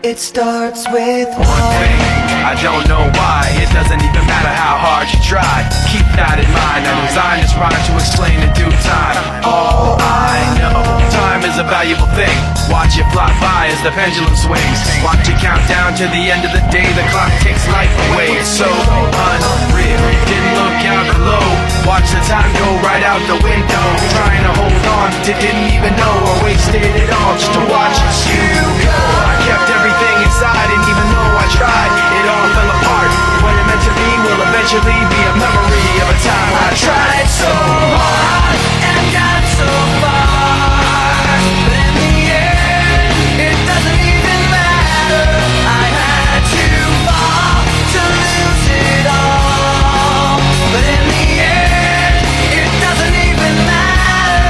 It starts with one thing, I don't know why. It doesn't even matter how hard you try. Keep that in mind, I designed this rhyme to explain in due time. All I know, time is a valuable thing. Watch it fly by as the pendulum swings. Watch it count down to the end of the day. The clock takes life away, it's so unreal. Didn't look out below, watch the time go right out the window. Trying to hold on to didn't even know I wasted it all just to watch you go. I kept everything inside, and even though I tried, it all fell apart. What it meant to be will eventually be a memory of a time I tried so hard and got so far, but in the end, it doesn't even matter. I had to fall to lose it all, but in the end, it doesn't even matter.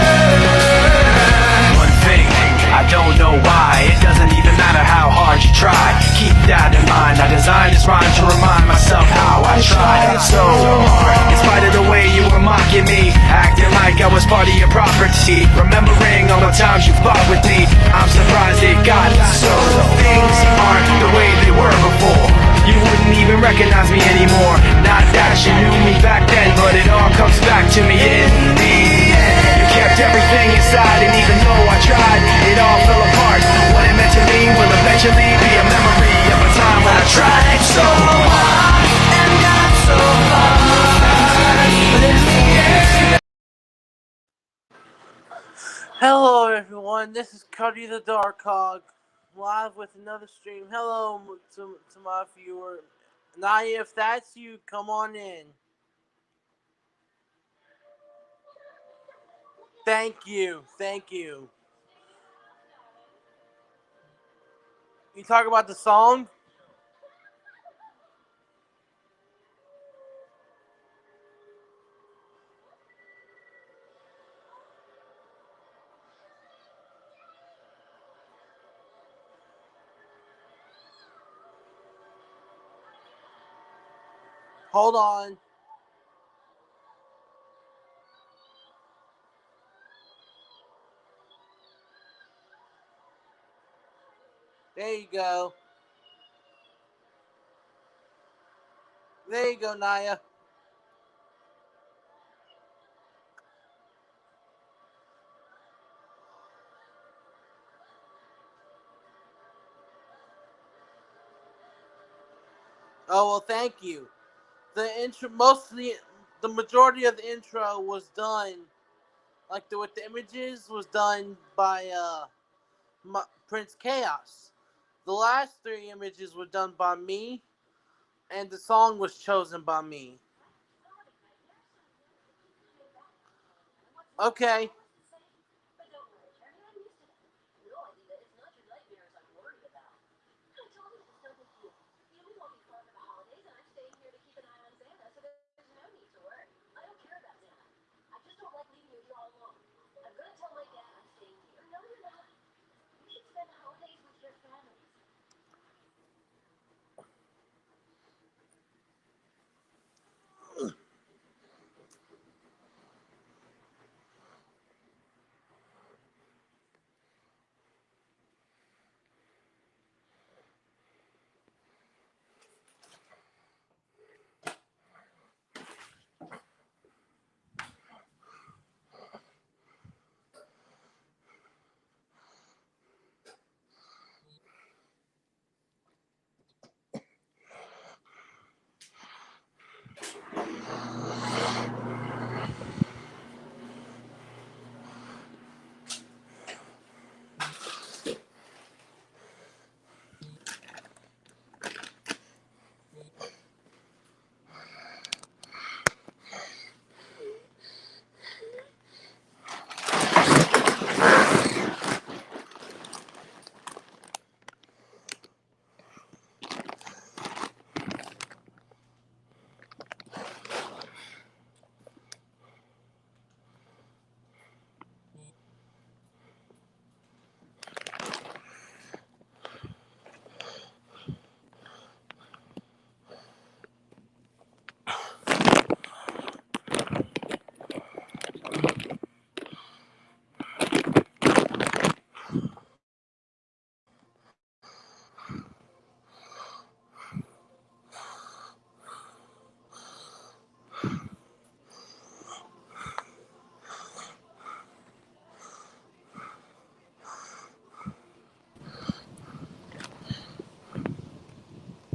One thing, I don't know why. It doesn't even matter how hard you try. Keep that in mind. I designed this rhyme to remind myself how I tried so hard. In spite of the way you were mocking me, acting like I was part of your property, remembering all the times you fought with me, I'm surprised it got so. Things aren't the way they were before. You wouldn't even recognize me anymore. Not that you knew me back then, but it all comes back to me in the end. You kept everything inside, and even though I tried, it all fell apart. What it meant to me will eventually be a memory of a time when I tried so hard and got so far, but in the end. Hello everyone, this is Cuddy the Dark Hog, live with another stream. Hello to my viewer. Naya, if that's you, come on in. Thank you. You talk about the song? Hold on. There you go. There you go, Naya. Oh, well, thank you. The intro, the majority of the intro was done, like with the images, was done by Prince Chaos. The last 3 images were done by me, and the song was chosen by me. Okay.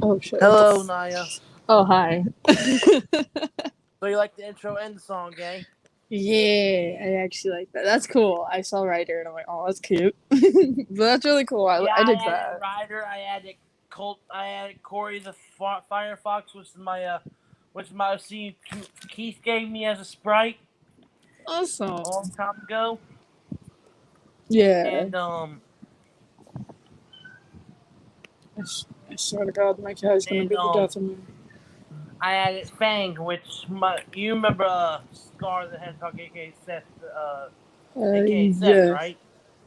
Oh shit. Hello, Naya. Oh hi. So you like the intro and the song, eh? Yeah, I actually like that. That's cool. I saw Ryder and I'm like, oh, that's cute. But that's really cool. I dig I added that. Ryder. I added Colt. I added Corey the Firefox, which is my OC Keith gave me as a sprite a Awesome. long time ago. Yeah. And I swear to God, my cat's gonna be the death of me. I added Fang, which you remember Scar the Hedgehog, aka Seth, Yeah. right?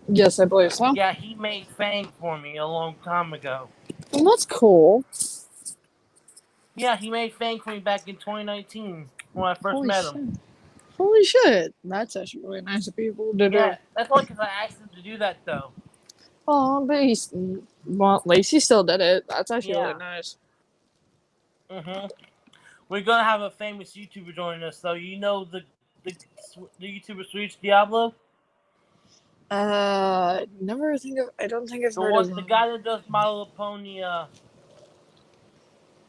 Yes, I believe so. Yeah, he made Fang for me a long time ago. Well, that's cool. Yeah, he made Fang for me back in 2019 when I first met him. Holy shit. That's actually really nice of people to do. Yeah, that's only because I asked him to do that, though. Oh, but Lacey still did it. That's actually really nice. We're gonna have a famous YouTuber joining us, though. You know the YouTuber Switch Diablo? I don't think I've heard of him. The guy that does My Little Pony,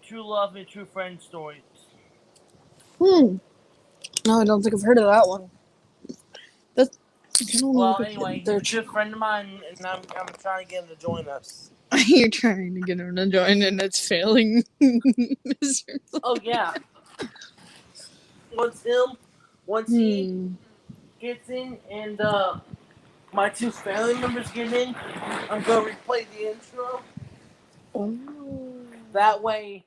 True Love and True Friend stories. No, I don't think I've heard of that one. Anyway, he's a good friend of mine, and I'm trying to get him to join us. You're trying to get him to join, and it's failing miserably. Oh yeah. Once he gets in, and my two family members get in, I'm gonna replay the intro. Oh. That way,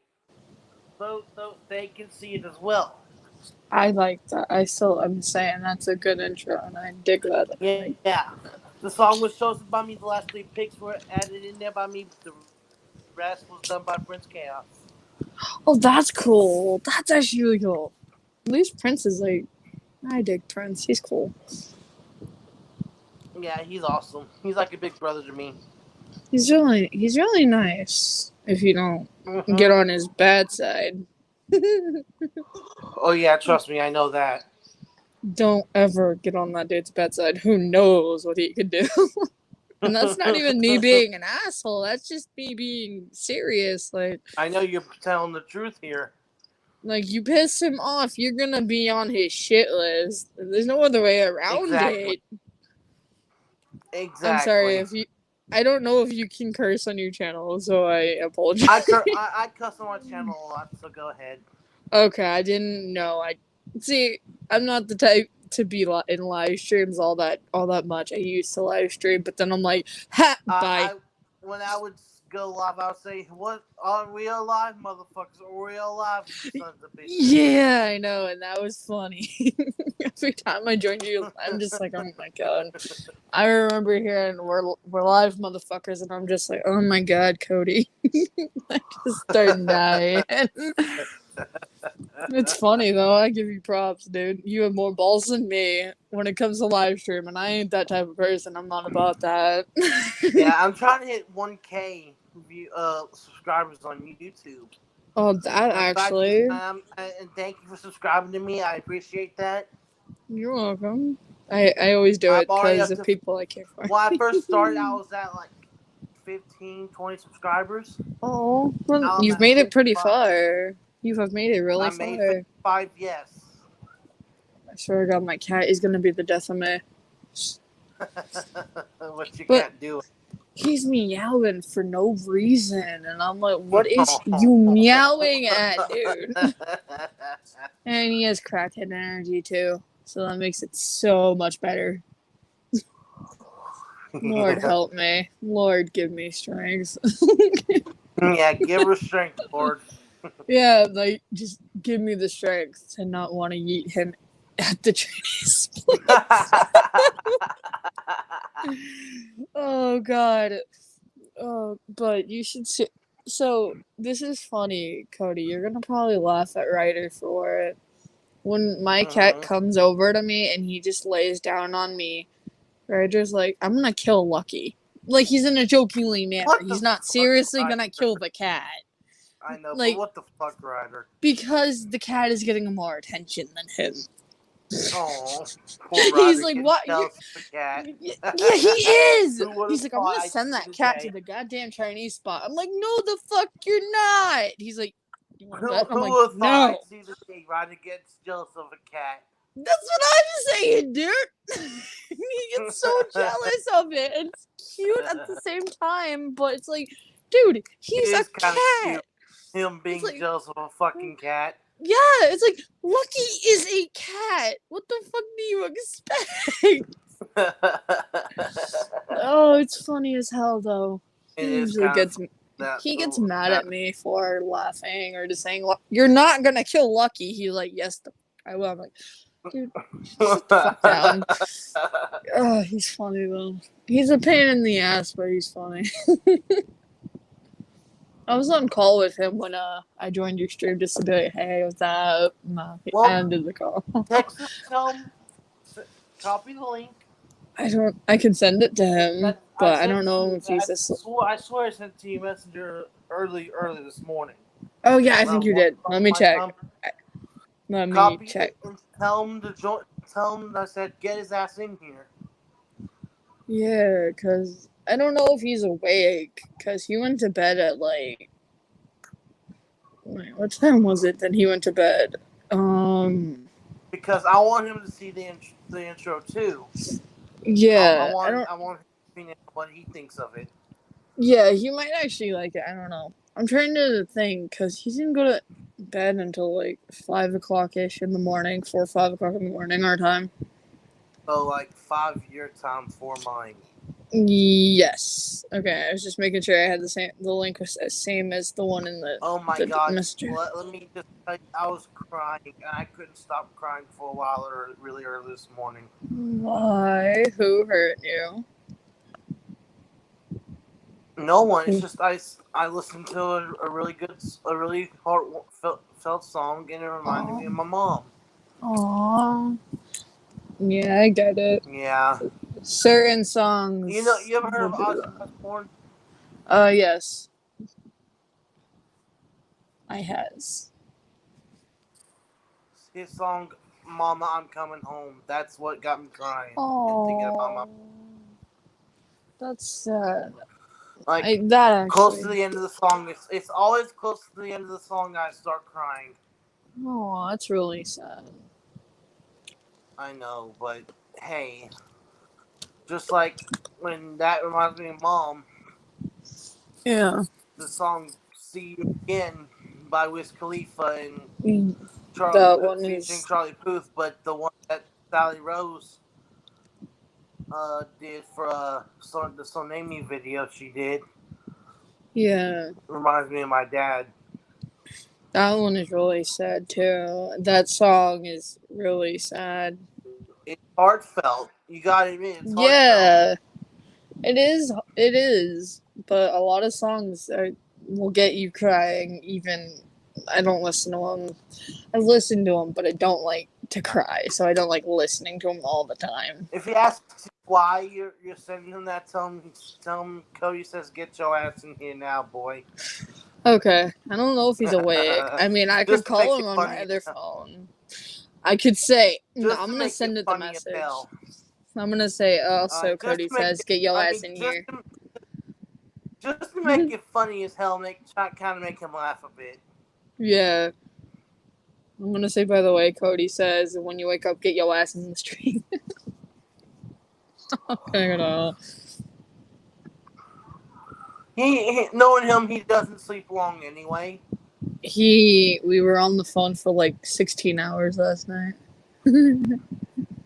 they can see it as well. I like that. I'm saying that's a good intro, and I dig that. Yeah. The song was chosen by me. The last 3 picks were added in there by me. The rest was done by Prince Chaos. Oh, that's cool. That's actually really cool. At least Prince is like, I dig Prince. He's cool. Yeah, he's awesome. He's like a big brother to me. He's really nice. If you don't get on his bad side. Oh yeah, trust me, I know that. Don't ever get on that dude's bad side. Who knows what he could do? And that's not even me being an asshole. That's just me being serious. Like, I know you're telling the truth here. Like, you piss him off, you're gonna be on his shit list. There's no other way around it. Exactly. I'm sorry I don't know if you can curse on your channel, so I apologize. I cuss on my channel a lot, so go ahead. Okay, I didn't know. I'm not the type to be in live streams all that much. I used to live stream, but then I'm like, bye. When I would go live, I would say, "What, are we alive, motherfuckers? Are we alive, sons of bitches?" Yeah, I know, and that was funny. Every time I joined you, I'm just like, oh my god. I remember hearing we're live, motherfuckers, and I'm just like, oh my god, Cody. I just started dying. It's funny though. I give you props, dude. You have more balls than me when it comes to live stream, and I ain't that type of person. I'm not about that. Yeah, I'm trying to hit 1K subscribers on YouTube. Oh, that actually. And thank you for subscribing to me. I appreciate that. You're welcome. I always do it because of people I care for. When I first started, I was at like 15, 20 subscribers. Oh, well, you've made it pretty far. You have made it really far. I made 55, yes. I swear to God, my cat is going to be the death of me. What you can't do. He's meowing for no reason, and I'm like, what is you meowing at, dude? And he has crackhead energy, too, so that makes it so much better. Lord help me. Lord give me strength. Yeah, give her strength, Lord. Yeah, like, just give me the strength to not want to eat him at the Chinese place. Oh, God. Oh, but you should see. So, this is funny, Cody. You're going to probably laugh at Ryder for it. When my cat comes over to me and he just lays down on me, Ryder's like, I'm going to kill Lucky. Like, he's in a jokingly manner. He's not seriously going to kill the cat. I know, like, but what the fuck, Ryder? Because the cat is getting more attention than him. Oh, poor He's Roger like, getting what? jealous of the cat. Yeah, he is. Who would He's have like, I'm thought gonna I'd send see that the cat to day? the goddamn Chinese spot. I'm like, no, the fuck you're not. He's like, you want to bet? I'm Who like, would have thought no. I'd see the day Roger gets jealous of a cat? That's what I'm saying, dude. He gets so jealous of it. It's cute at the same time, but it's like, dude, It he's a is kind of cat. cute, him It's being like, jealous of a fucking cat. yeah, it's like Lucky is a cat. What the fuck do you expect? Oh, it's funny as hell though. It He is usually kind of gets that. he gets mad at me for laughing or just saying, "You're not gonna kill Lucky." He's like, "Yes, I will." I'm like, dude, sit the fuck down. Oh, he's funny though. He's a pain in the ass, but he's funny. I was on call with him when I joined your stream just to be like, "Hey, what's up?" He Well, ended the call. text him, tell him, copy the link. I can send it to him, but I don't know if he's I swear I sent it to you messenger early this morning. Oh yeah, I think Around you 1 did. o'clock Let me my check. time. Let me Copy check. it and tell him to join. Tell him I said get his ass in here. Yeah, cause I don't know if he's awake, cause he went to bed at like. Wait, what time was it that he went to bed? Because I want him to see the intro too. Yeah, I want him to know what he thinks of it. Yeah, he might actually like it. I don't know. I'm trying to think, cause he didn't go to bed until like 5 o'clock ish in the morning, 4 or 5 o'clock in the morning our time. So like 5 year time for mine. Yes. Okay, I was just making sure I had the link was the same as the one in the Oh my the god! messenger. Let me just tell you, I was crying and I couldn't stop crying for a while really early this morning. Why? Who hurt you? No one. It's just I listened to a really heartfelt song and it reminded me of my mom. Aww. Yeah, I get it. Yeah. Certain songs. You ever heard of Ozzy Osbourne? Yes. I has. His song "Mama, I'm Coming Home." That's what got me crying. And thinking about my Oh, that's sad. like That close to actually. the end of the song. It's always close to the end of the song I start crying. Oh, that's really sad. I know, but hey, just like when that reminds me of Mom, Yeah. the song "See You Again" by Wiz Khalifa and That one featuring is. Charlie Puth, but the one that Sally Rose did for the So Name Me video she did Yeah. reminds me of my dad. That one is really sad too. That song is really sad. It's heartfelt. You gotta admit, it's heartfelt. Yeah. It is. It is. But a lot of songs will get you crying. Even I don't listen to them. I listen to them, but I don't like to cry. So I don't like listening to them all the time. If he asks why you're sending him that, tell him Cody says get your ass in here now, boy. Okay. I don't know if he's awake. I mean, I could call him on my other phone. I could say, I'm gonna send it the message. I'm gonna say, so Cody says, get your ass in here. Just to make it funny as hell, kind of make him laugh a bit. Yeah. I'm gonna say, by the way, Cody says, when you wake up, get your ass in the street. Okay, He knowing him, he doesn't sleep long anyway. We were on the phone for like 16 hours last night.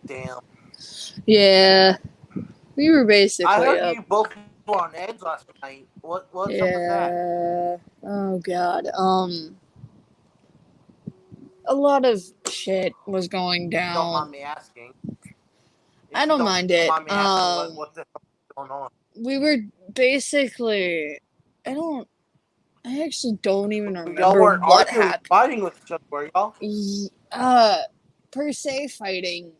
Damn. Yeah. We were basically I heard up. you both were on edge last night. What's up with that? Oh god. A lot of shit was going down. Don't mind me asking. I don't mind it. Mind me asking what the hell is going on? We were basically. I actually don't even remember Y'all weren't what happened. Fighting with each other, were y'all? Per se fighting,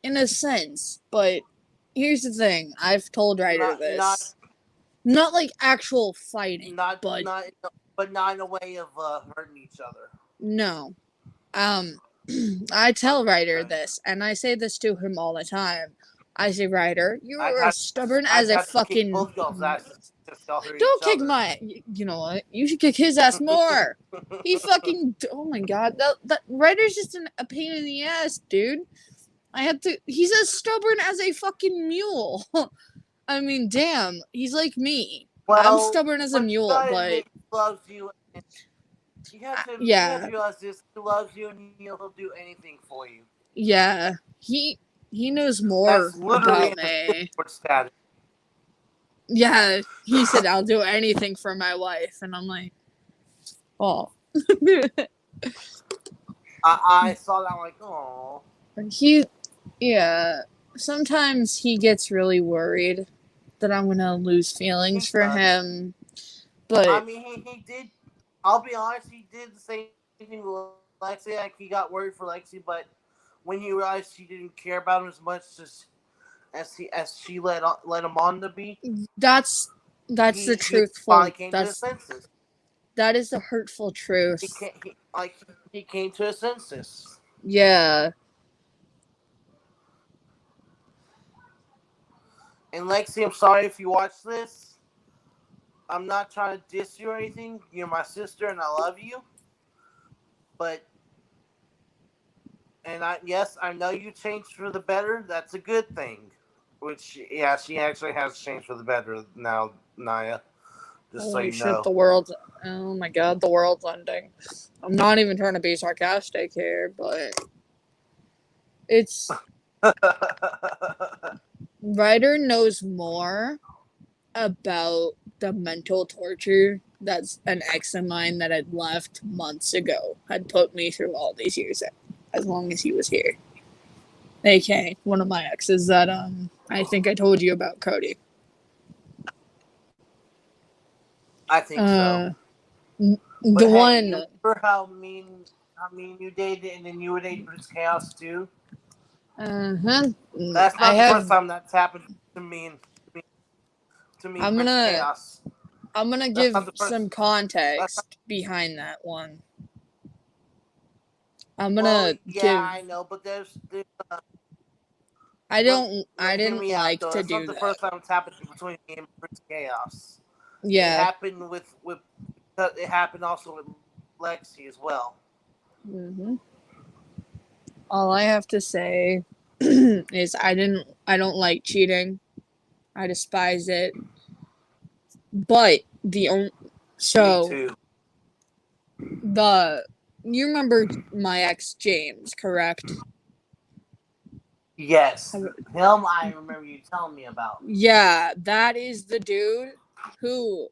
in a sense, but here's the thing. I've told Ryder this. Not like actual fighting, but not in a way of hurting each other. No. I tell Ryder this, and I say this to him all the time. I say, Ryder, you are as stubborn as a I'd kick fucking. both y'all's asses if y'all hurt Don't each kick other. my. You know what? You should kick his ass more. He fucking. Oh my god, that Ryder's just a pain in the ass, dude. I have to. He's as stubborn as a fucking mule. I mean, damn, he's like me. Well, I'm stubborn as a mule, but he loves you. You have to realize this. He loves you, and he'll do anything for you. Yeah, he knows more about me. Status. Yeah, he said I'll do anything for my wife, and I'm like, oh. I saw that like, oh. Yeah. Sometimes he gets really worried that I'm gonna lose feelings for him, but I mean, he did. I'll be honest, he did the same thing with Lexi. Like he got worried for Lexi, but when he realized she didn't care about him as much as she let him on to be, that's the truthful. That is the hurtful truth. He came to his senses. Yeah. And Lexi, I'm sorry if you watch this. I'm not trying to diss you or anything. You're my sister, and I love you. But, I know you changed for the better. That's a good thing. Which, yeah, she actually has changed for the better now, Naya. Just Holy so you shit, know. the world's... Oh my god, the world's ending. I'm not even trying to be sarcastic here, but... It's... Ryder knows more about the mental torture that's an ex of mine that had left months ago had put me through all these years, as long as he was here. AK, one of my exes that I think I told you about, Cody. I think so. The one. You remember how mean you dated, and then you would date Prince Chaos too. That's not the first time that's happened to me. I'm gonna give some context behind that one. I know, but there's I didn't like to do that. That's not the first time it's happened between me and Prince Chaos. Yeah. It happened it happened also with Lexi as well. All I have to say is I don't like cheating. I despise it. But me too. You remember my ex James, correct? Yes. Him I remember you telling me about. Yeah, that is the dude who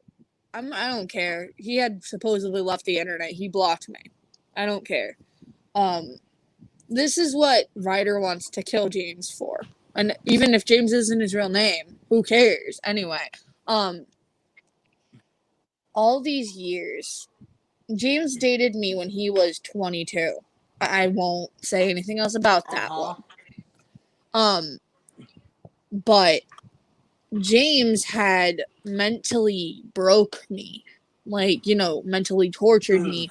I don't care. He had supposedly left the internet. He blocked me. I don't care. This is what Ryder wants to kill James for. And even if James isn't his real name, who cares? Anyway, all these years, James dated me when he was 22. I won't say anything else about that one. But James had mentally broke me. Like, mentally tortured me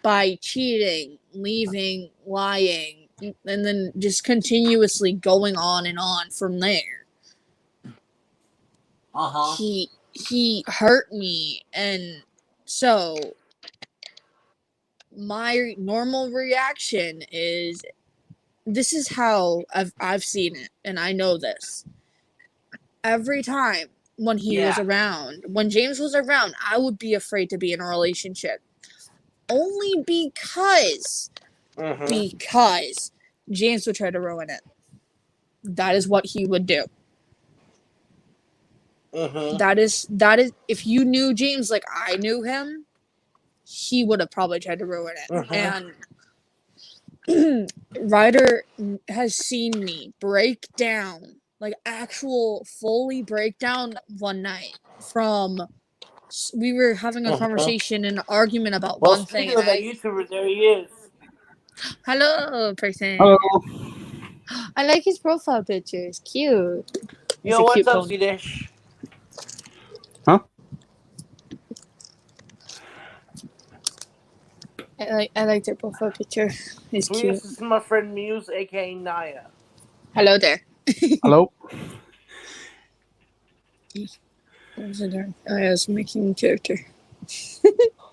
by cheating, leaving, lying, and then just continuously going on and on from there. He hurt me, and so my normal reaction is, this is how I've seen it, and I know this. Every time when he was around, when James was around, I would be afraid to be in a relationship. Only because James would try to ruin it. That is what he would do. That is if you knew James like I knew him, he would have probably tried to ruin it. And Ryder has seen me break down, like actual fully break down one night from we were having a conversation and an argument about one thing. Speaking of that YouTuber, there he is. Hello, person. Hello. I like his profile picture. It's cute. Yo, what's up, C-Dish? Huh? I like their profile picture. It's cute. This is my friend Muse, aka Naya. Hello there. Hello. What was I doing? I was making a character.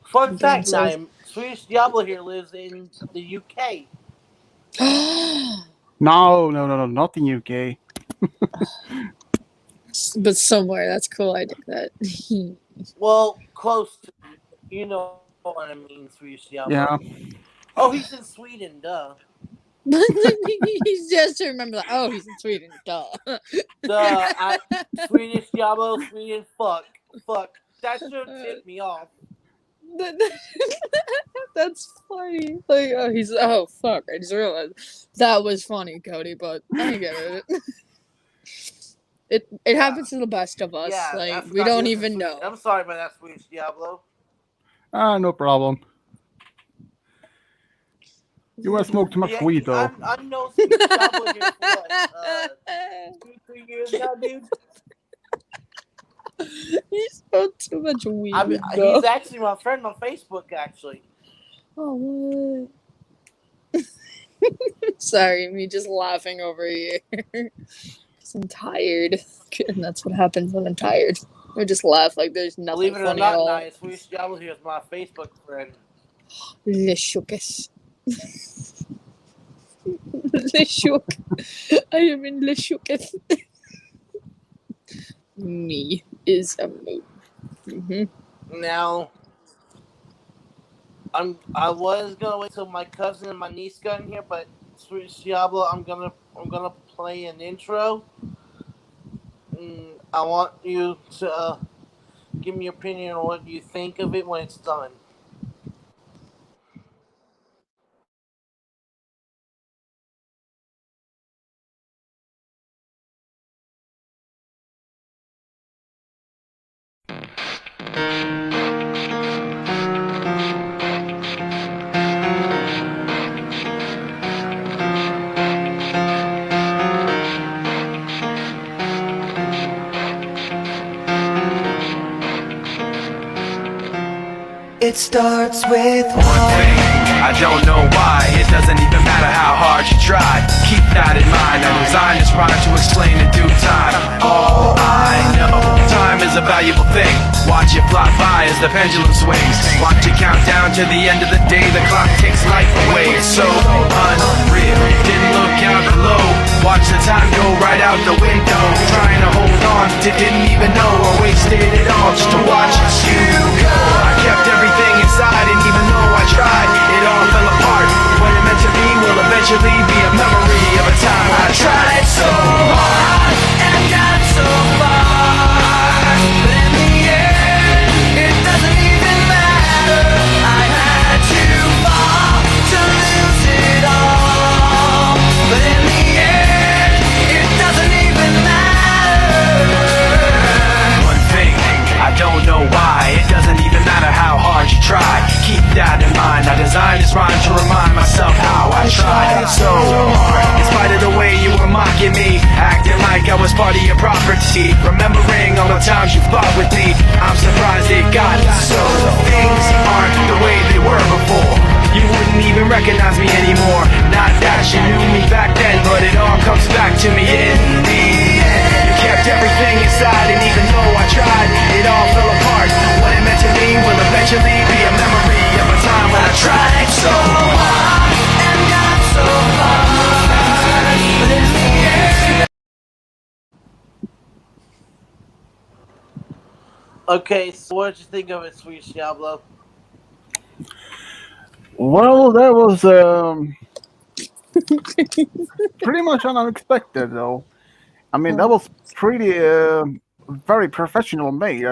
Fun fact, so- Naya, Swedish Diablo here lives in the UK. No, not in UK. But somewhere. That's cool. I dig that. Well, close to. You know what I mean, Swedish Diablo. Yeah. Oh, he's in Sweden, duh. He's just to remember that. Oh, he's in Sweden. Duh. Swedish Diablo, Sweden, fuck. That should tip me off. That's funny. Like, oh fuck! I just realized that was funny, Cody. But I get it. It happens to the best of us. Yeah, like we don't even know. I'm sorry about that, Swedish Diablo. No problem. You want to smoke too much weed, though. I'm no Swedish Diablo here for what? 2-3 years now, dude. He smoked too much weed. He's actually my friend on Facebook, actually. Oh, what? Sorry, me just laughing over here. Because I'm tired. And that's what happens when I'm tired. I just laugh like there's nothing Believe it or funny at not, all. Naya, Swedish Diablo here is my Facebook friend. Leshukes. Leshuk. I am in Leshukes. Me is a mood. Mm-hmm. Now, I was gonna wait till my cousin and my niece got in here, but Swedish Diablo, I'm gonna play an intro. I want you to give me your opinion on what you think of it when it's done. It starts with one thing. I don't know why. It doesn't even matter how hard you try. Keep that in mind. I designed this rhyme to explain in due time. All I know, time is a valuable thing. Watch it fly by as the pendulum swings. Watch it count down to the end of the day. The clock takes life away. It's so unreal. Didn't look out below. Watch the time go right out the window. Trying to hold on to didn't even know I wasted it all just to watch you go. I kept everything inside, and even though I tried, it all fell apart. What it meant to be will eventually be a memory of a time I tried so hard and got so far, but in the end, it doesn't even matter. I had to fall to lose it all, but in the end, it doesn't even matter. One thing, I don't know why. It doesn't even matter how hard you try. Keep that in mind. I designed this rhyme to remind myself how I tried so hard. In spite of the way you were mocking me, acting like I was part of your property, remembering all the times you fought with me, I'm surprised it got so. Things aren't the way they were before. You wouldn't even recognize me anymore. Not that you knew me back then, but it all comes back to me in the end. You kept everything inside, and even though I tried, it all fell apart. What it meant to me will eventually be a memory of a time when I tried so hard and got so far, but in the end. Okay, so what did you think of it, Swedish Diablo? Well, that was pretty much unexpected, though. I mean, that was pretty very professional made.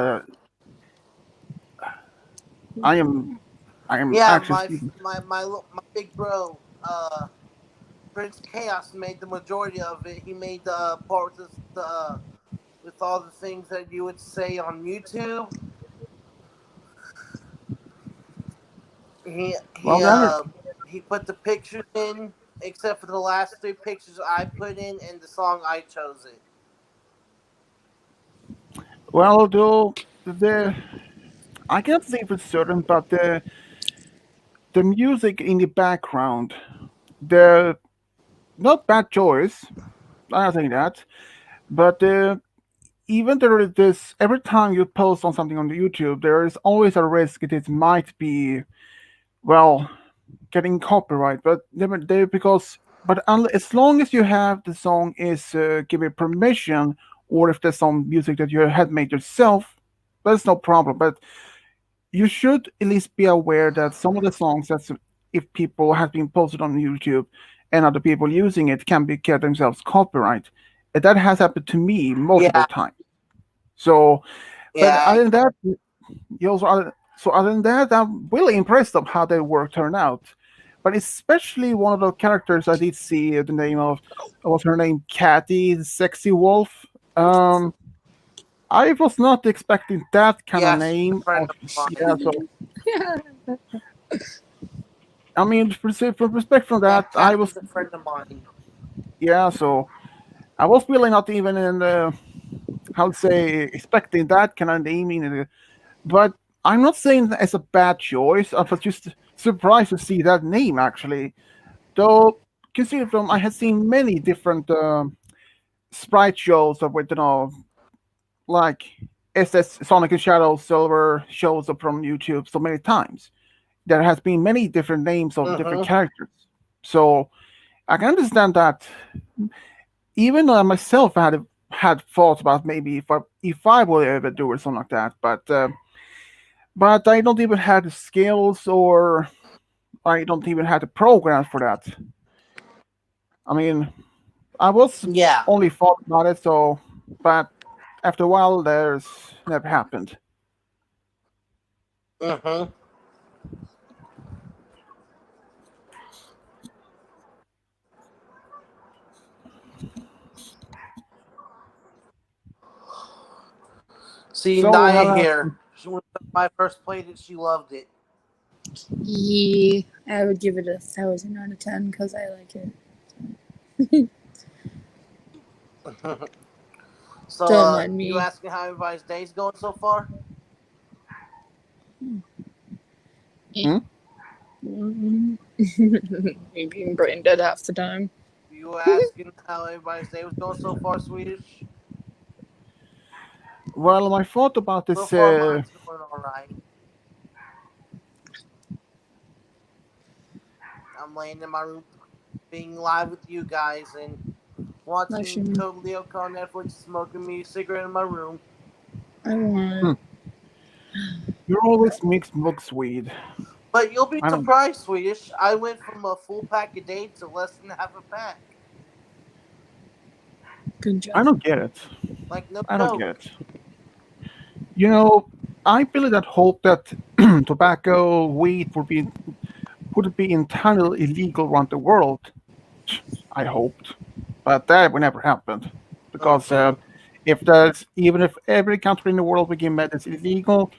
I am Yeah, actually. my big bro, Prince Chaos made the majority of it. He made the part with all the things that you would say on YouTube. He put the pictures in, except for the last 3 pictures I put in and the song I chose it. Well, though I can't say for certain, but the the music in the background, the not bad choice. I don't think that, but even there is this every time you post on something on the YouTube, there is always a risk that it might be well getting copyright. But because as long as you have the song is given permission, or if there's some music that you had made yourself, that's no problem. But you should at least be aware that some of the songs that's if people have been posted on YouTube and other people using it can be get themselves copyright. And that has happened to me multiple Yeah, times. So, but yeah, other than that, you also so other than that, I'm really impressed of how their work turned out. But especially one of the characters I did see the name of what's her name, Catty, the sexy wolf. Um, I was not expecting that kind of yeah. She's a name. friend Of, of mine. yeah, so I mean, from respect from Yeah, that, I was Kathy's a friend of mine. yeah. So I was really not even in how to say expecting that kind of naming. But I'm not saying that it's a bad choice. I was just surprised to see that name actually. Though, considering from I had seen many different sprite shows of with like SS Sonic and Shadow Silver shows up from YouTube so many times. There has been many different names of different Mm-hmm. characters. So I can understand that. Even though I myself had thoughts about maybe if I would ever do or something like that, but I don't even have the skills or I don't even have the programs for that. I mean, I was Yeah. only thought about it, so but after a while, there's never happened. Mm-hmm. See, So Naya how here. When I first played it, she loved it. Yeah, I would give it 1,000 out of 10 because I like it. So, Don't mind you me. asking how everybody's day's going so far? Eh. Me being brain dead half the time. You were asking how everybody's day was going so far, Swedish? well, my thought about So this. far, mine's going alright. I'm laying in my room being live with you guys and watching Livestream. Code Lyoko on Netflix, smoking me a cigarette in my room. I want. Hmm, you're always mixed books weed. But you'll be I don't. surprised, Swedish. I went from a full pack a day to less than half a pack. Good I job. don't get it. Like, no I don't joke. get it. You know, I really that hope that tobacco, weed would be entirely illegal around the world. I hoped, but that would never happen because Mm-hmm. if there's even if every country in the world became medicine illegal,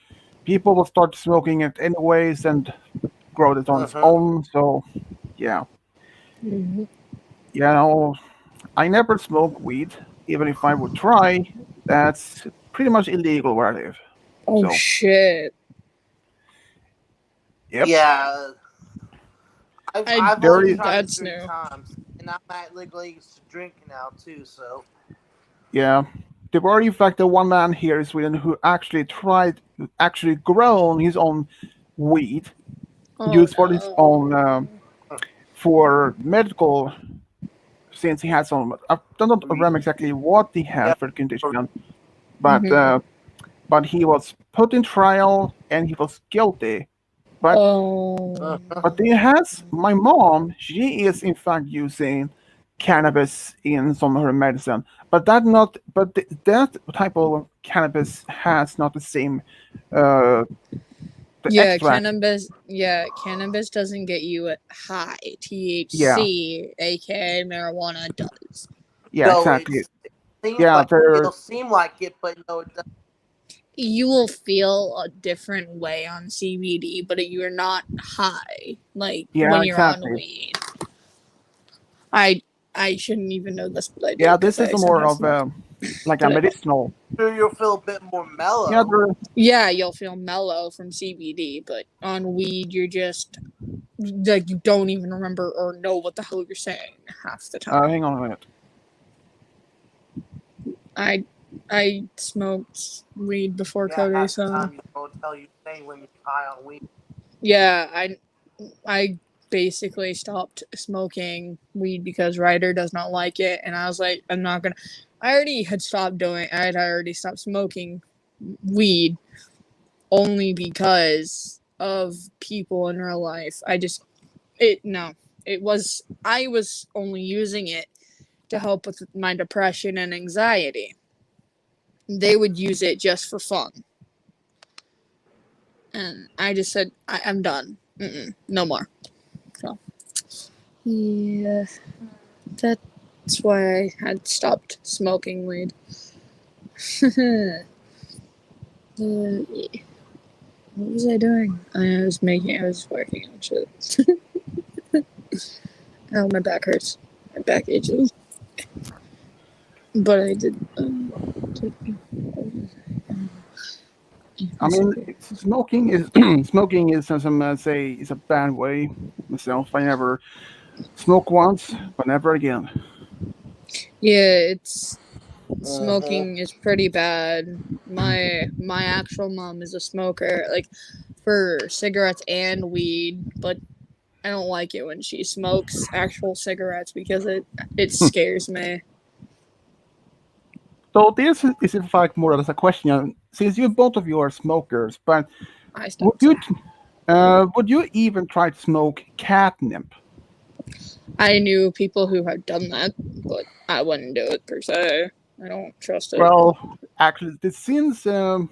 people will start smoking it anyways and grow it on its Mm-hmm. own. So yeah, Mhm. you know, I never smoke weed, even if I would try. That's pretty much illegal where I live. Oh So shit! yep, Yeah. I've there only is. tried it That's 3 new. times. And I'm at legal age to drink now, too, so. Yeah. There were in fact the one man here in Sweden who actually grown his own weed, Oh used for his own no. for medical, since he had some. I don't remember exactly what he Yeah. had for the condition, but Mhm. he was put in trial and he was guilty. But Oh. Mm-hmm. he has my mom. She is in fact using cannabis in some of her medicine, but that type of cannabis has not the same the Yeah, extract. cannabis. Yeah, cannabis doesn't get you high. Yeah, THC, aka marijuana, does. yeah, No, exactly. like, Yeah, it'll they're seem like it, but no, it doesn't. You will feel a different way on CBD, but you're not high like yeah, when you're on exactly. weed. I I shouldn't even know this, but I do Yeah, because this I is more somehow of smoked. like a But medicinal. Sure, you'll feel a bit more Yeah, mellow. they're, yeah, you'll feel mellow from CBD, but on weed you're just like you don't even remember or know what the hell you're saying half the time. Hang on a minute. I smoked weed before Yeah, Cody, half the so time you don't tell you saying when you're high on weed. yeah, I basically stopped smoking weed because Ryder does not like it, and I was like, I'm not gonna. I had already stopped smoking weed only because of people in real life. I was only using it to help with my depression and anxiety. They would use it just for fun. And I just said, I'm done. No more. So, yeah, that's why I had stopped smoking weed. What was I doing? I was working on shit. Oh, my back hurts. My back itches. But I did. I mean, smoking is some say is a bad way. Myself, I never smoke once, but never again. Yeah, smoking is pretty bad. My actual mom is a smoker, like for cigarettes and weed, but I don't like it when she smokes actual cigarettes because it scares me. So this is in fact more or less a question. Since you both of you are smokers, but I would stopped. you would you even try to smoke catnip? I knew people who had done that, but I wouldn't do it per se. I don't trust it. Well, actually, since that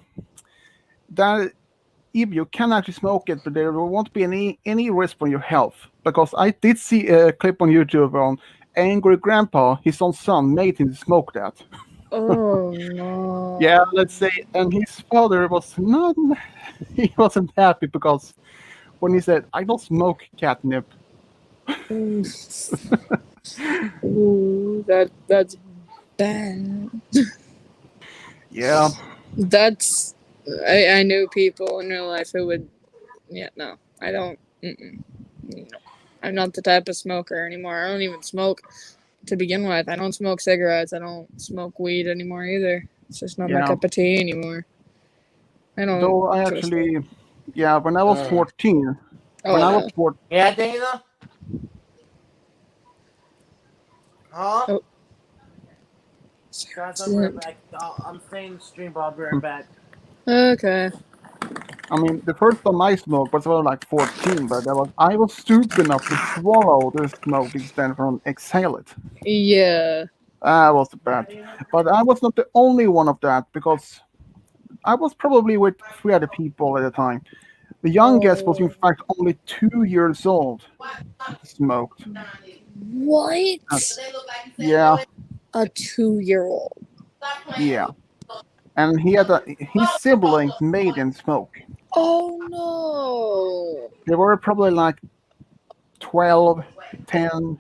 if you can actually smoke it, but there won't be any risk for your health. Because I did see a clip on YouTube on angry grandpa, his own son made him smoke that. Oh no. Yeah, let's say, and his father was not, he wasn't happy because when he said, "I don't smoke catnip." Ooh, that's bad. Yeah, That's I knew people in real life who would. Yeah, no, I don't. No. I'm not the type of smoker anymore. I don't even smoke to begin with. I don't smoke cigarettes. I don't smoke weed anymore either. It's just not my yeah. cup of tea anymore. I don't Though I trust it. actually, yeah, when I was 14, when Oh I was no. 14, Yeah, Dana? Huh? Oh. Guys, I'll be right back. I'm staying in the stream, but I'll be right back. Okay. I mean, the first time I smoked was when I was like 14, but I was stupid enough to swallow the smoke instead from exhale it. Yeah. That was bad. But I was not the only one of that because I was probably with three other people at the time. The youngest was in Oh. fact only 2 years old. He smoked. What? Yeah, A 2-year-old. yeah. And his siblings made him smoke. Oh no. They were probably like 12, 10, 9,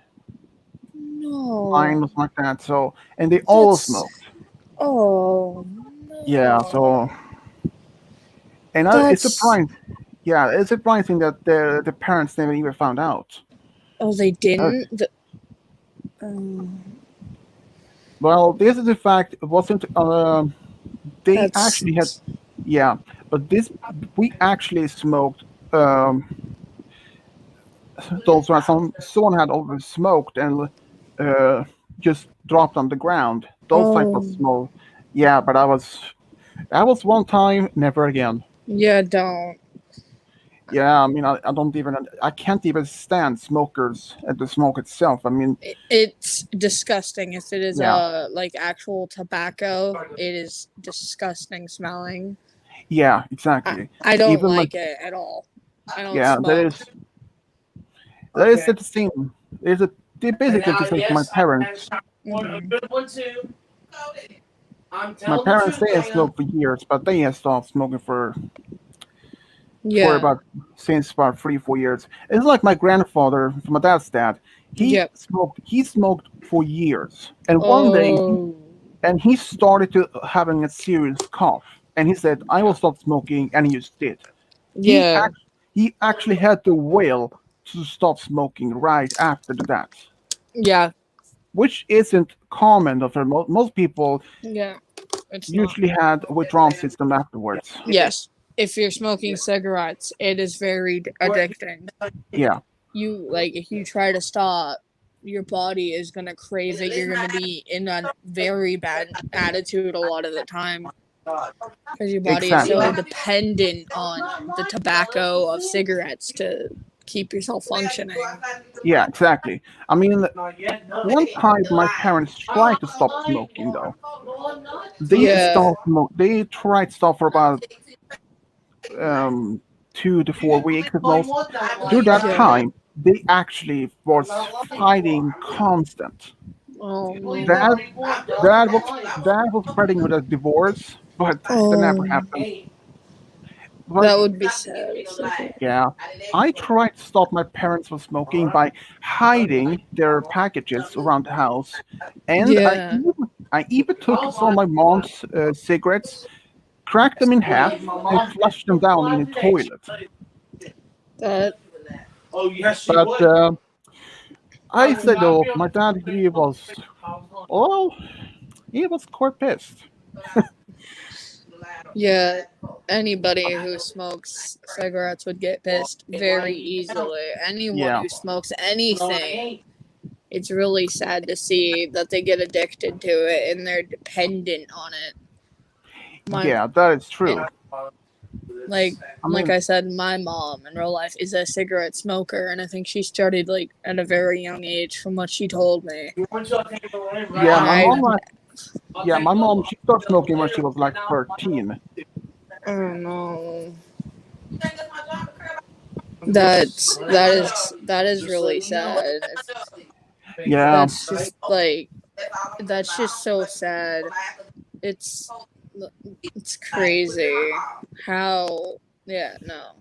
No. or something like that. So, and they all That's. smoked. Oh Yeah, no. so, and it's That's. surprising. Yeah, it's surprising that the parents never even found out. Oh, they Uh, didn't? well, this is the fact. It wasn't. They That's. actually had. Yeah, but this we actually smoked. Those were someone had over smoked and just dropped on the ground. Those type of Oh. smoke. Yeah, but that was one time, never again. Yeah, don't. Yeah, I mean, I can't even stand smokers at the smoke itself. I mean, It's disgusting. If it is yeah, like actual tobacco, it is disgusting smelling. yeah, exactly. I don't Even like, like it at all. I don't yeah, smoke. that is the same. It's a they basically the same for my parents. A good one too. I'm My telling the parents truth, they have Dana. smoked for years, but they have stopped smoking for Yeah. about since about 3 4 years. It's like my grandfather, my dad's dad. Yep. He smoked for years, and one day Oh. he started to having a serious cough, and he said, "I will stop smoking," and he just did. He Yeah. act, he actually had to wail to stop smoking right after that, Yeah. which isn't common. For most people Yeah. It's not. usually had a withdrawal system afterwards. Yes. If you're smoking cigarettes, it is very addicting. Yeah, You like if you try to stop, your body is gonna crave it. You're gonna be in a very bad attitude a lot of the time because your body is so exactly. dependent on the tobacco of cigarettes to keep yourself functioning. Yeah, exactly. I mean, one time my parents tried to stop smoking though. Yeah. They tried to stop for about um, 2 to 4 weeks at most. During that Yeah. time, they actually was fighting constant. Oh Dad, no. dad was spreading with a divorce, but that never Oh, happened. But that would be sad if they did. yeah, I tried to stop my parents from smoking by hiding their packages around the house, and Yeah. I even took some of my mom's cigarettes, cracked them in half, and flushed them down in the toilet. That. But I said, though, my dad, well, he was quite pissed. Yeah, anybody who smokes cigarettes would get pissed very easily. Anyone Yeah, who smokes anything, it's really sad to see that they get addicted to it and they're dependent on it. My yeah, that is true. like I like mean, I said, my mom in real life is a cigarette smoker, and I think she started like at a very young age, from what she told me. yeah, And I, my mom, she started smoking when she was like 13. I don't know. That is really sad. Yeah, That's just like that's just so sad. It's it's crazy how yeah, no.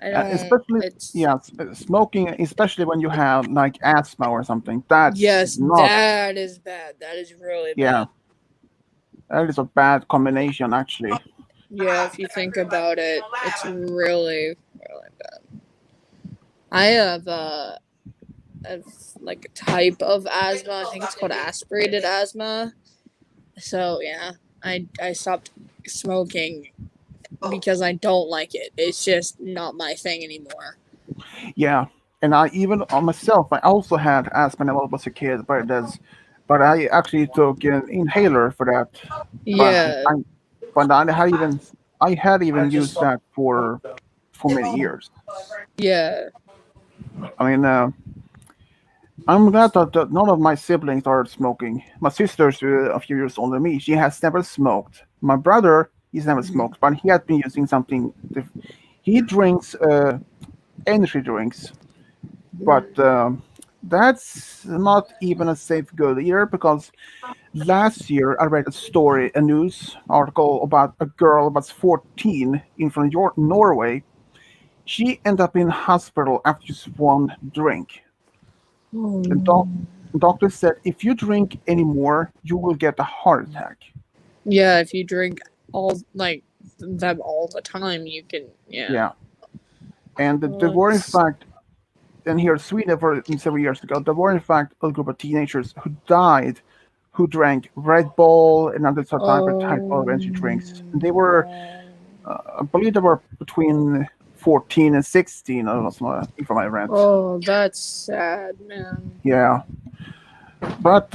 I don't especially, it's yeah, smoking, especially when you have like asthma or something. That's yes, not, that is bad. That is really yeah, bad. that is a bad combination, actually. Yeah, if you think about it, it's really, really bad. I have a like a type of asthma. I think it's called aspirated asthma. So yeah, I stopped smoking because I don't like it. It's just not my thing anymore. Yeah, and I even on myself, I also had asthma when I was a kid, but I actually took an inhaler for that. But Yeah, I, but I had even used that for many years. yeah, I mean, I'm glad that none of my siblings started smoking. My sister's a few years older than me. She has never smoked. My brother, he's never smoked, but he has been using something. He drinks energy drinks, but that's not even a safe good either because last year I read a news article about a girl that's 14 from Norway. She ended up in hospital after just one drink. The doctor said if you drink anymore, you will get a heart attack. yeah. If you drink all like them all the time, you can yeah. Yeah, and the Well, worrying fact, and here in Sweden for several years ago, the worrying fact of a group of teenagers who died, who drank Red Bull and other type of energy drinks. And they were, no. I believe they were between 14 and 16, or something, if I read. Oh, that's sad, man. Yeah, but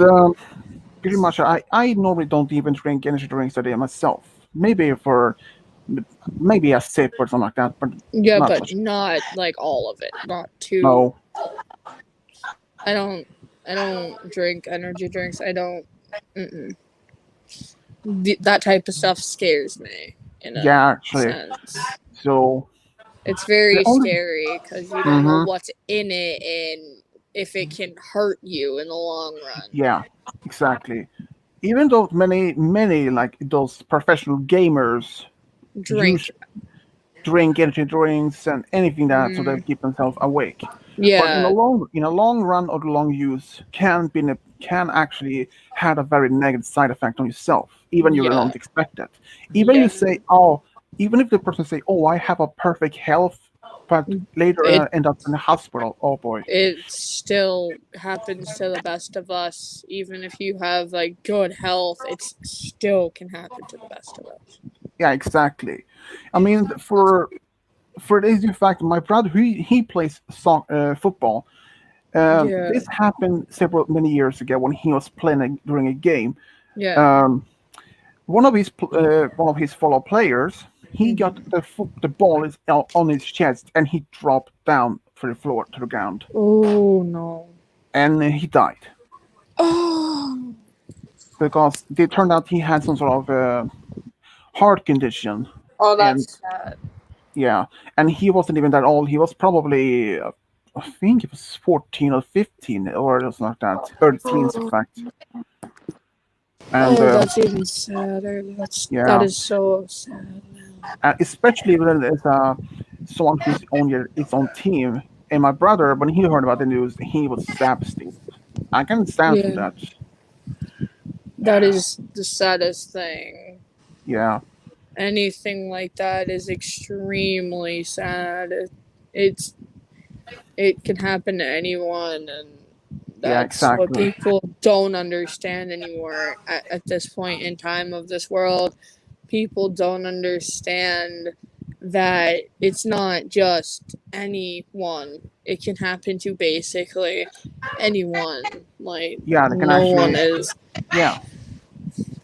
pretty much, I normally don't even drink energy drinks a day myself. Maybe a sip or something like that, but Yeah, not but much. not like all of it. Not too. No, I don't. I don't drink energy drinks. I don't. Mm-mm. That type of stuff scares me in a yeah, actually. sense. So It's the very only, scary because you don't know hmm what's in it and if it can hurt you in the long run. yeah, exactly. Even though many like those professional gamers use Drink. drink energy drinks and anything that so they Mm, keep themselves awake. But yeah. in a long run or the long use can actually have a very negative side effect on yourself, even you Yeah. don't expect it. Even you Yeah. say, even if the person say, "Oh, I have a but later It end up in the hospital. Oh boy. it still happens to the best of us. Even if you have like good health, it still can happen to the best of us. Yeah, exactly. I mean, for the easy fact, my brother he plays football. Yeah, This happened many years ago when he was playing during a game. yeah. Um, one of his fellow players, he got the ball is on his chest and he dropped down to the floor to the ground Oh no. and he died Oh, because it turned out he had some sort of heart condition. oh, And that's sad. yeah, and he wasn't even that old. He was probably I think he was 14 or 15 or something like that, early teens in fact. And Oh, that's even sadder. That yeah, is so sad. especially when there's someone who's on your its own team. And my brother, when he heard about the news, he was devastated. I can stand from Yeah, that. that is the saddest thing. Yeah, Anything like that is extremely sad. It's it can happen to anyone, and yeah, that's what exactly. people don't understand anymore at this point in time of this world. People don't understand that it's not just anyone. It can happen to basically anyone. Like, Yeah, they can no one actually. is. Yeah,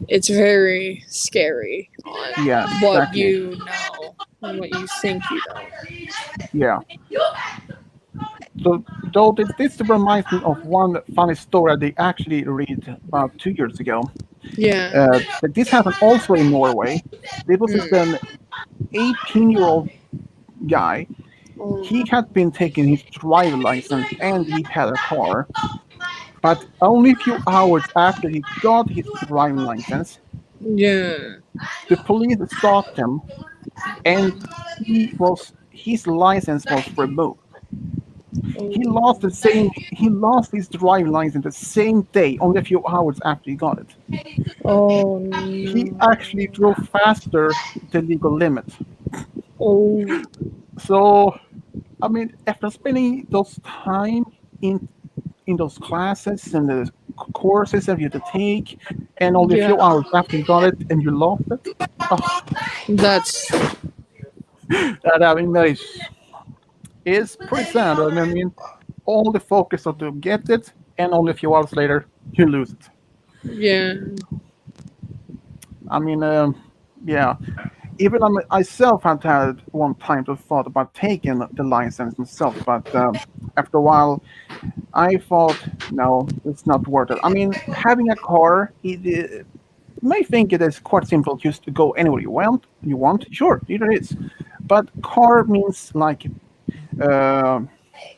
It's very scary on yeah, what exactly. you know and what you think you know. Yeah. So, though this reminds me of one funny story they actually read about 2 years ago. Yeah. But this happened also in Norway. There was this Mm. an 18-year-old guy. He Um, had been taking his driver license and he had a car. But only a few hours after he got his driving license, yeah. the police stopped him and his license was removed. He lost his driving license the same day, only a few hours after he got it. Oh He no. actually drove faster the legal limit. Oh. So I mean, after spending those time in in those classes and the courses that you had to take, and only a few Yeah. hours after you got it and you lost it, oh, That's I mean that is pretty sad. I mean, all the focus on to get it, and only a few hours later you lose it. yeah. I mean, yeah. Even I myself had one time to thought about taking the license myself, but after a while I thought, no, it's not worth it. I mean, having a car, you may think it is quite simple just to go anywhere you want. Sure, it is. But car means like uh,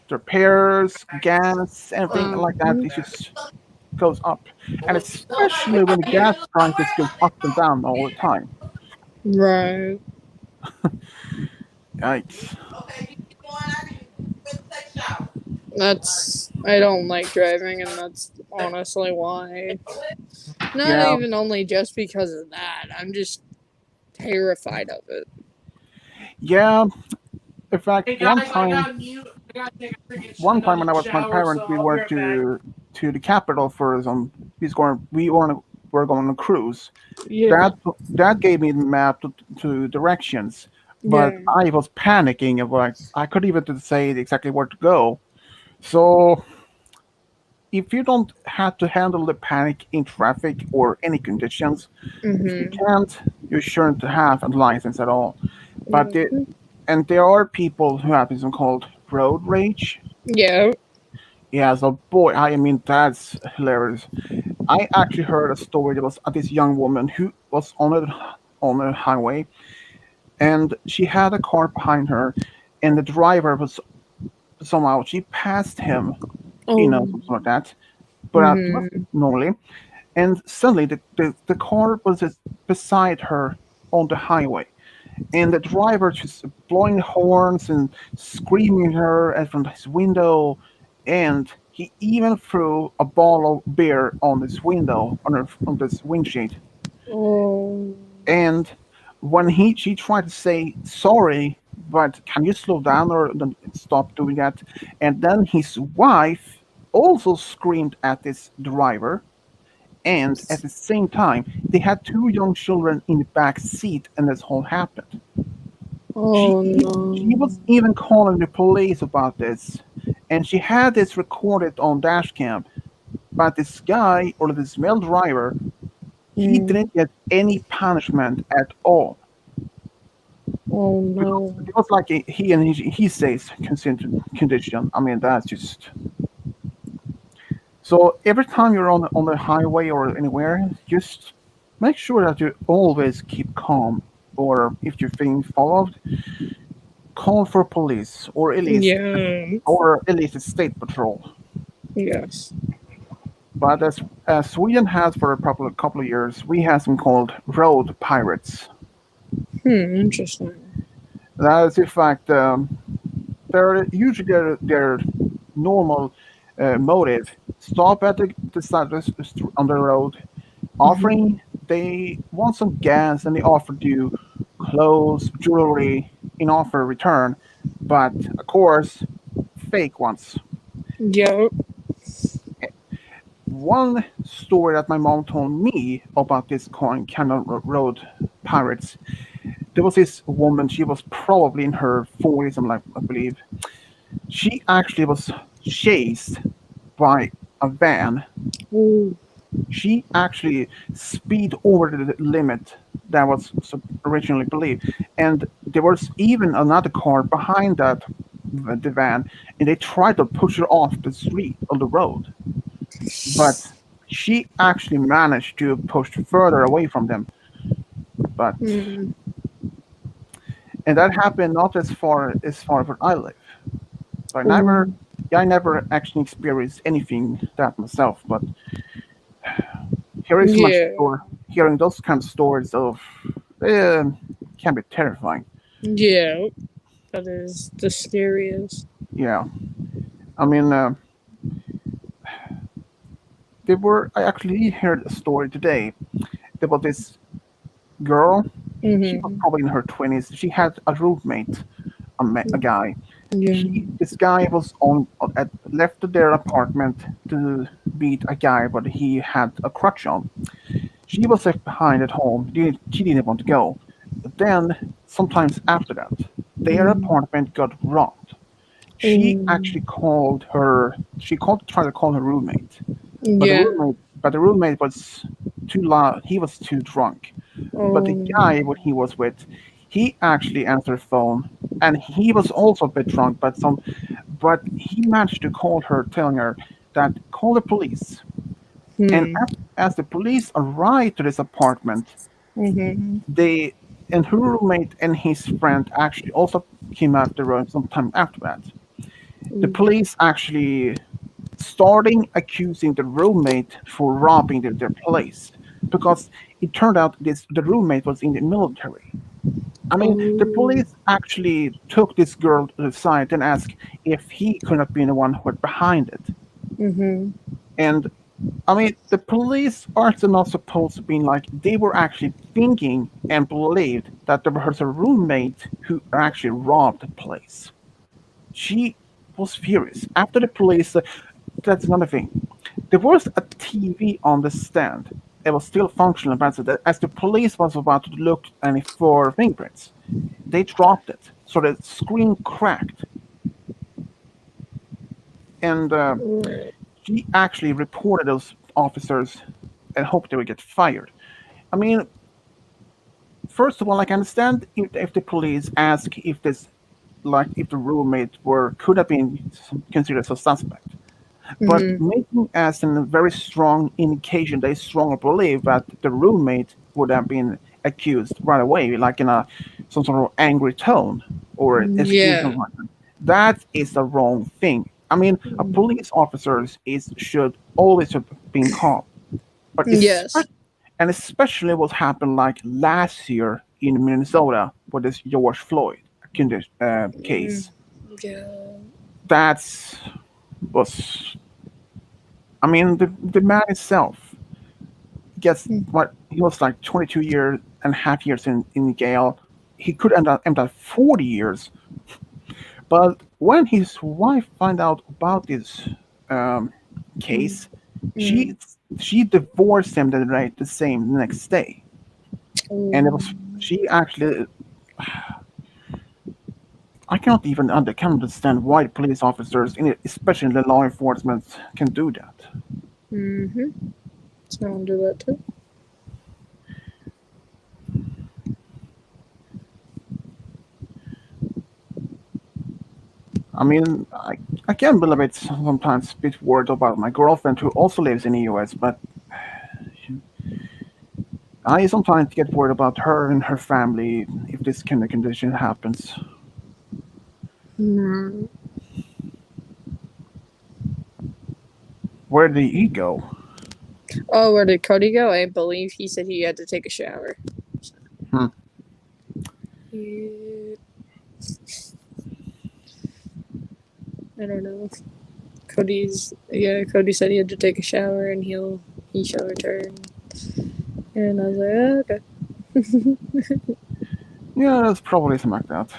repairs, gas, everything like that. Mhm. It just goes up, and especially when the gas prices go up and down all the time. Right. Yikes! That's I don't like driving, and that's honestly why. Not Yeah, even only just because of that. I'm just terrified of it. yeah. In fact, Hey guys, I got mute. I gotta take a freaking one time another when I was with my shower, parents, so we I'll be went right back. to the capital for some. We were going on a cruise. Yeah. That gave me the map to directions, but Yeah. I was panicking about I couldn't even say exactly where to go. So if you don't have to handle the panic in traffic or any conditions, if you Mhm. can't, you shouldn't have a license at all. But Mhm. there are people who have something called road rage. Yeah. Yeah, so boy, I mean that's hilarious. I actually heard a story. There was this young woman who was on a highway, and she had a car behind her, and the driver was somehow she passed him, Oh. something like that, but Mhm. normally, and suddenly the car was just beside her on the highway, and the driver just blowing horns and screaming at her from his window, and he even threw a bottle of beer on this window on this windshield. Oh. And when she tried to say sorry, but can you slow down or stop doing that? And then his wife also screamed at this driver, and at the same time, they had two young children in the back seat, and this all happened. Oh She no. was even calling the police about this, and she had this recorded on dash cam. But this guy or this male driver, he Mm. didn't get any punishment at all. Oh Because no. it was like he and he says consent condition. I mean, that's just so. Every time you're on the highway or anywhere, just make sure that you always keep calm. Or if you're being followed, call for police Yeah. or at least a state patrol. Yes. But as Sweden has for a couple of years, we have some called road pirates. Interesting. That is in fact they're usually their normal motive. Stop at the side of on the road, offering they want some gas and they offered you clothes, jewelry in offer return, but of course fake ones. Yep. One story that my mom told me about this kind of road pirates. There was this woman. She was probably in her 40s, I believe. She actually was chased by a van. Ooh. She actually speed over the limit that was originally believed, and there was even another car behind the van, and they tried to push her off the street or the road, but she actually managed to push further away from them. But Mm. and that happened not as far where I live. So Ooh. I never actually experienced anything that myself. But here is my Yeah. story. Hearing those kind of stories of uh, can be terrifying. Yeah. That is the scariest. Yeah, I mean, there were. I actually heard a story today. There was this girl. She was Mm-hmm. probably in her 20s. She had a roommate, a guy. Yeah. This guy was on at left their apartment to meet a guy, but he had a crutch on. She was left behind at home. She didn't want to go. But then, sometimes after that, their Mm. apartment got robbed. She Mm. actually called her. She called, tried to call her roommate, Yeah. but the roommate was too loud. He was too drunk. But the Oh. guy what he was with, he actually answered the phone, and he was also a bit drunk. But he managed to call her, telling her that call the police. And Hmm. as the police arrived to this apartment, Mm-hmm. they and her roommate and his friend actually also came out the room sometime after that. The police actually starting accusing the roommate for robbing their place because it turned out this the roommate was in the military. I mean, the Oh. police actually took this girl to the side and asked if he could have been the one who was behind it. Mm-hmm. And I mean, the police aren't not supposed to be like they were actually thinking and believed that there was a roommate who actually robbed the place. She was furious after the police. That's another thing. There was a TV on the stand. It was still functional, but as the police was about to look for fingerprints, they dropped it, so the screen cracked, and Right. she actually reported those officers and hoped they would get fired. I mean, first of all, like, I understand if the police ask if this, like, if the roommate were could have been considered as a suspect. But Mm-hmm. making as a very strong indication they strongly believe that the roommate would have been accused right away, like in a some sort of angry tone or excuse Yeah. them like that. That is the wrong thing. I mean, a police officer is should always have been calm, but Yes. especially what happened like last year in Minnesota with this George Floyd Mm. case. Yeah. That's was I mean the man itself gets what he was like 22 years and a half years in jail. he could end up 40 years. But when his wife found out about this um, Mm. case, she she divorced him the same next day, and it was she actually. I cannot even can understand why police officers, especially the law enforcement, can do that. Mm-hmm. So I'll do that too. I mean, I can't believe it's sometimes a bit worried about my girlfriend who also lives in the US, but I sometimes get worried about her and her family if this kind of condition happens. Mm. Where did he go? Oh, where did Cody go? I believe he said he had to take a shower. Hmm. Yeah. I don't know. Cody said he had to take a shower and he shall return. And I was like, oh, okay. Yeah, it's probably something like that.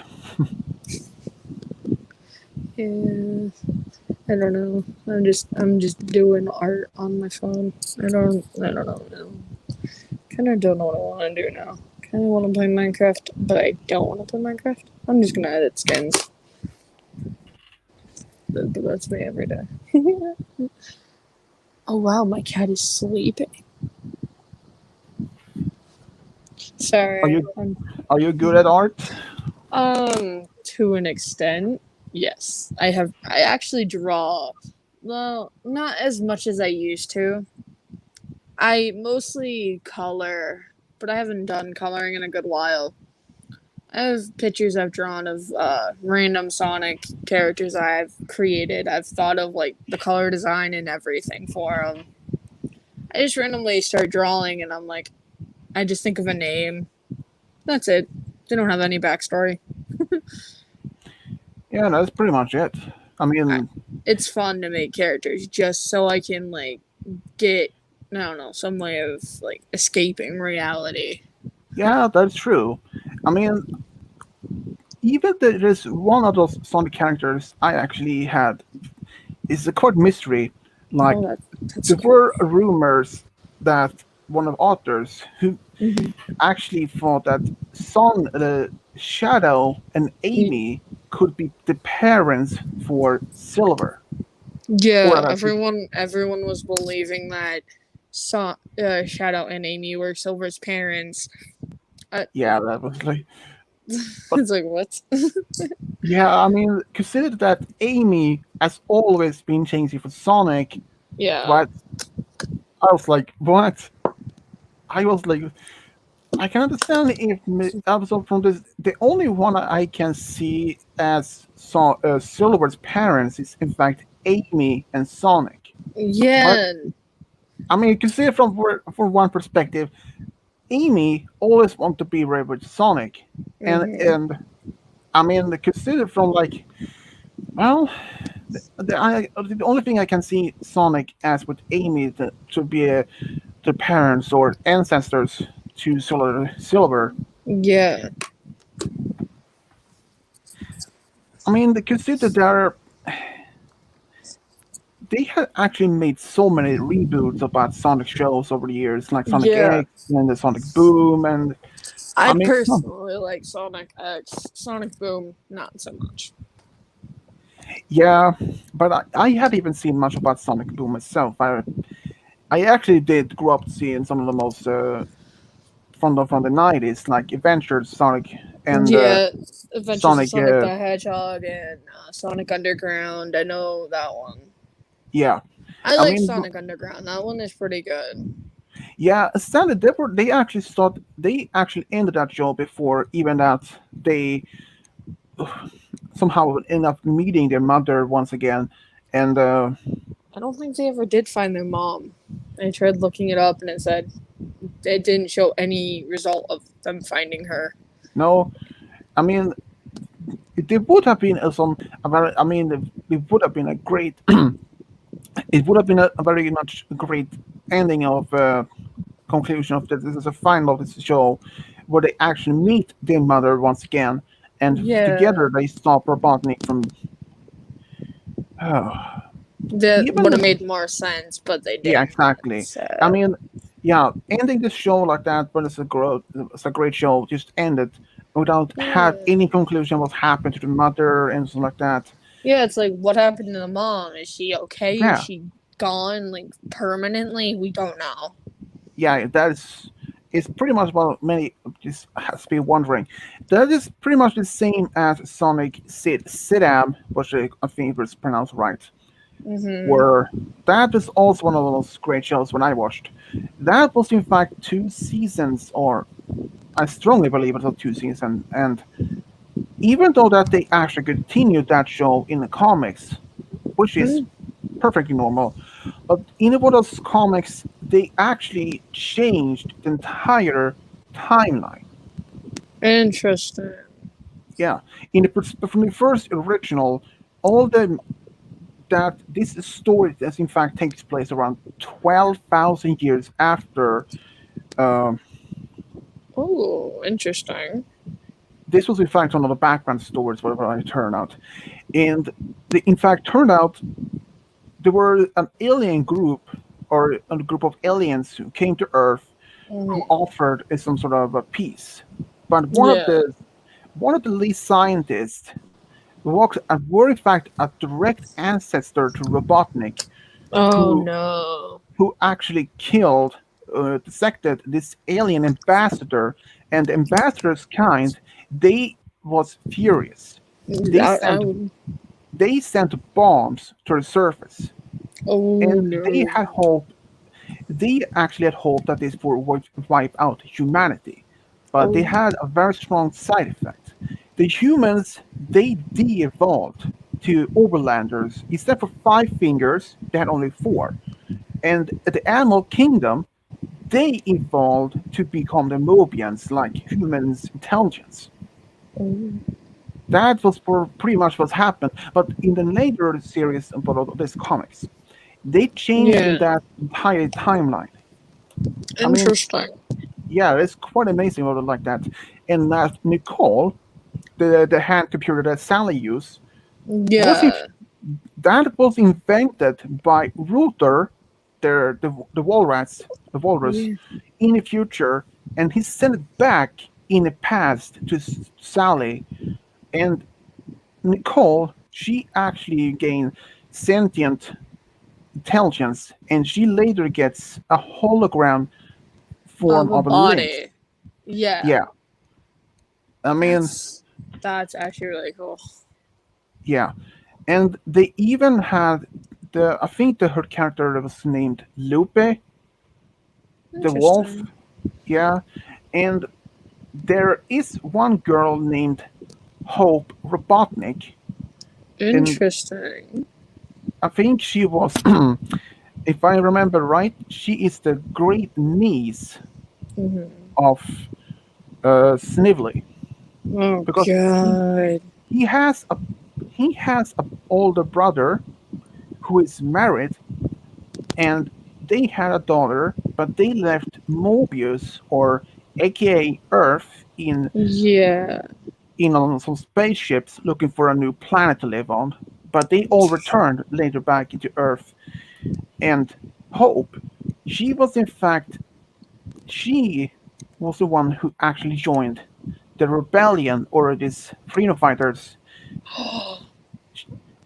Yeah. I don't know. I'm just doing art on my phone. I don't know. Kinda don't know what I wanna do now. Kinda wanna play Minecraft, but I don't wanna play Minecraft. I'm just gonna edit skins. But that's me every day. Oh wow, my cat is sleeping. Are Sorry. you are you good at art? To an extent, yes. I actually draw. Well, not as much as I used to. I mostly color, but I haven't done coloring in a good while. I have pictures I've drawn of random Sonic characters I've created. I've thought of like the color design and everything for them. I just randomly start drawing, and I'm like, I just think of a name. That's it. They don't have any backstory. Yeah, that's pretty much it. I I, mean, it's fun to make characters just so I can like get I don't know some way of like escaping reality. yeah, that's true. I mean, even there's one of those Sonic characters I actually had. It's a quite mystery. Like, Oh, that's there cool. were rumors that one of the authors who Mm-hmm. actually thought that Shadow and Amy could be the parents for Silver. Or Yeah, that, everyone was believing that Shadow and Amy were Silver's parents. yeah, that was like, but It's like what? yeah, I mean, consider that Amy has always been changing for Sonic, Yeah. but I was like, what? I was like, I can understand if also from this. The only one I can see as Silver's parents is in fact Amy and Sonic. But Yeah. I mean, you can see it from one perspective. Amy always wanted to be right with Sonic, Mm-hmm. and I mean, consider from like, well, the only thing I can see Sonic as with Amy to be the parents or ancestors to Silver. Yeah. I mean, consider they had actually made so many reboots about Sonic shows over the years, like Sonic Yeah. X and the Sonic Boom, and I I mean, personally like Sonic X. Sonic Boom, not so much. yeah, but I hadn't even seen much about Sonic Boom myself. I actually did grow up seeing some of the most from the 90s, like Adventures Sonic and Yeah, Adventures of Sonic. Sonic the Hedgehog and Sonic Underground. I know that one. Yeah, I I like mean, Sonic Underground. That one is pretty good. yeah, Stanley. They actually ended that show before even that they somehow end up meeting their mother once again, and I don't think they ever did find their mom. I tried looking it up and it said it didn't show any result of them finding her. no, I mean it would have been I mean, it would have been a great. It would have been a very much great ending of conclusion of this is a final of this show, where they actually meet their mother once again, and Yeah. together they stop Robotnik from. Oh, That would have even made more sense, but they yeah, didn't. exactly. I So mean, yeah, ending the show like that, but it's a great show. Just ended without had yeah. any conclusion what happened to the mother and something like that. Yeah, it's like what happened to the mom? Is she okay? Is Yeah, she gone like permanently? We don't know. yeah, that is pretty much what many just has to be wondering. That is pretty much the same as Sonic Sidam, which I think was pronounced right. Mhm. Where that is also one of those great shows when I watched. That was in fact 2 seasons, or I strongly believe it was 2 seasons, and even though that they actually continued that show in the comics, which is Mm. perfectly normal, but in one of those comics, they actually changed the entire timeline. Interesting. Yeah, from the first original, all the that this story that in fact takes place around 12,000 years after. Um, Oh, interesting. this was in fact one of the background stories, whatever it turned out, and in fact turned out there were an alien group or a group of aliens who came to Earth who Mhm. offered some sort of a peace. But Yeah. one of the lead scientists were in fact a direct ancestor to Robotnik, Oh who no. actually killed, dissected this alien ambassador, and the ambassador's kind. They was furious. They I sent would. bombs to the surface, Oh and they no. had hope. They actually had hope that this would wipe out humanity, but they Oh. had a very strong side effect. The humans they de-evolved to overlanders. Instead of 5 fingers, they had only four. And the animal kingdom, they evolved to become the Mobians, like humans' intelligence. Oh. That was pretty much what happened. But in the later series of this comics, they changed in Yeah. that entire timeline. I mean, Interesting. yeah, it's quite amazing what like that. And Nicole, the hand computer that Sally used, was in, Yeah. that was invented by Ruther, the walrus, Yeah. in the future, and he sent it back in the past to Sally. And Nicole, she actually gained sentient intelligence, and she later gets a hologram form Of a of a lynx. body. Yeah. Yeah, I mean, That's actually really cool. yeah, and they even had I think the her character was named Lupe, the wolf. Interesting. Yeah, and there is one girl named Hope Robotnik, and Interesting. I think she was, if I remember right, she is the great niece Hmm. of Snively, Oh because god. he has a he has a older brother who is married, and they had a daughter, but they left Mobius, or AKA Earth, Yeah. in on some spaceships looking for a new planet to live on. But they all returned later back into Earth. And Hope, she was in fact she was the one who actually joined the rebellion, or these freedom fighters.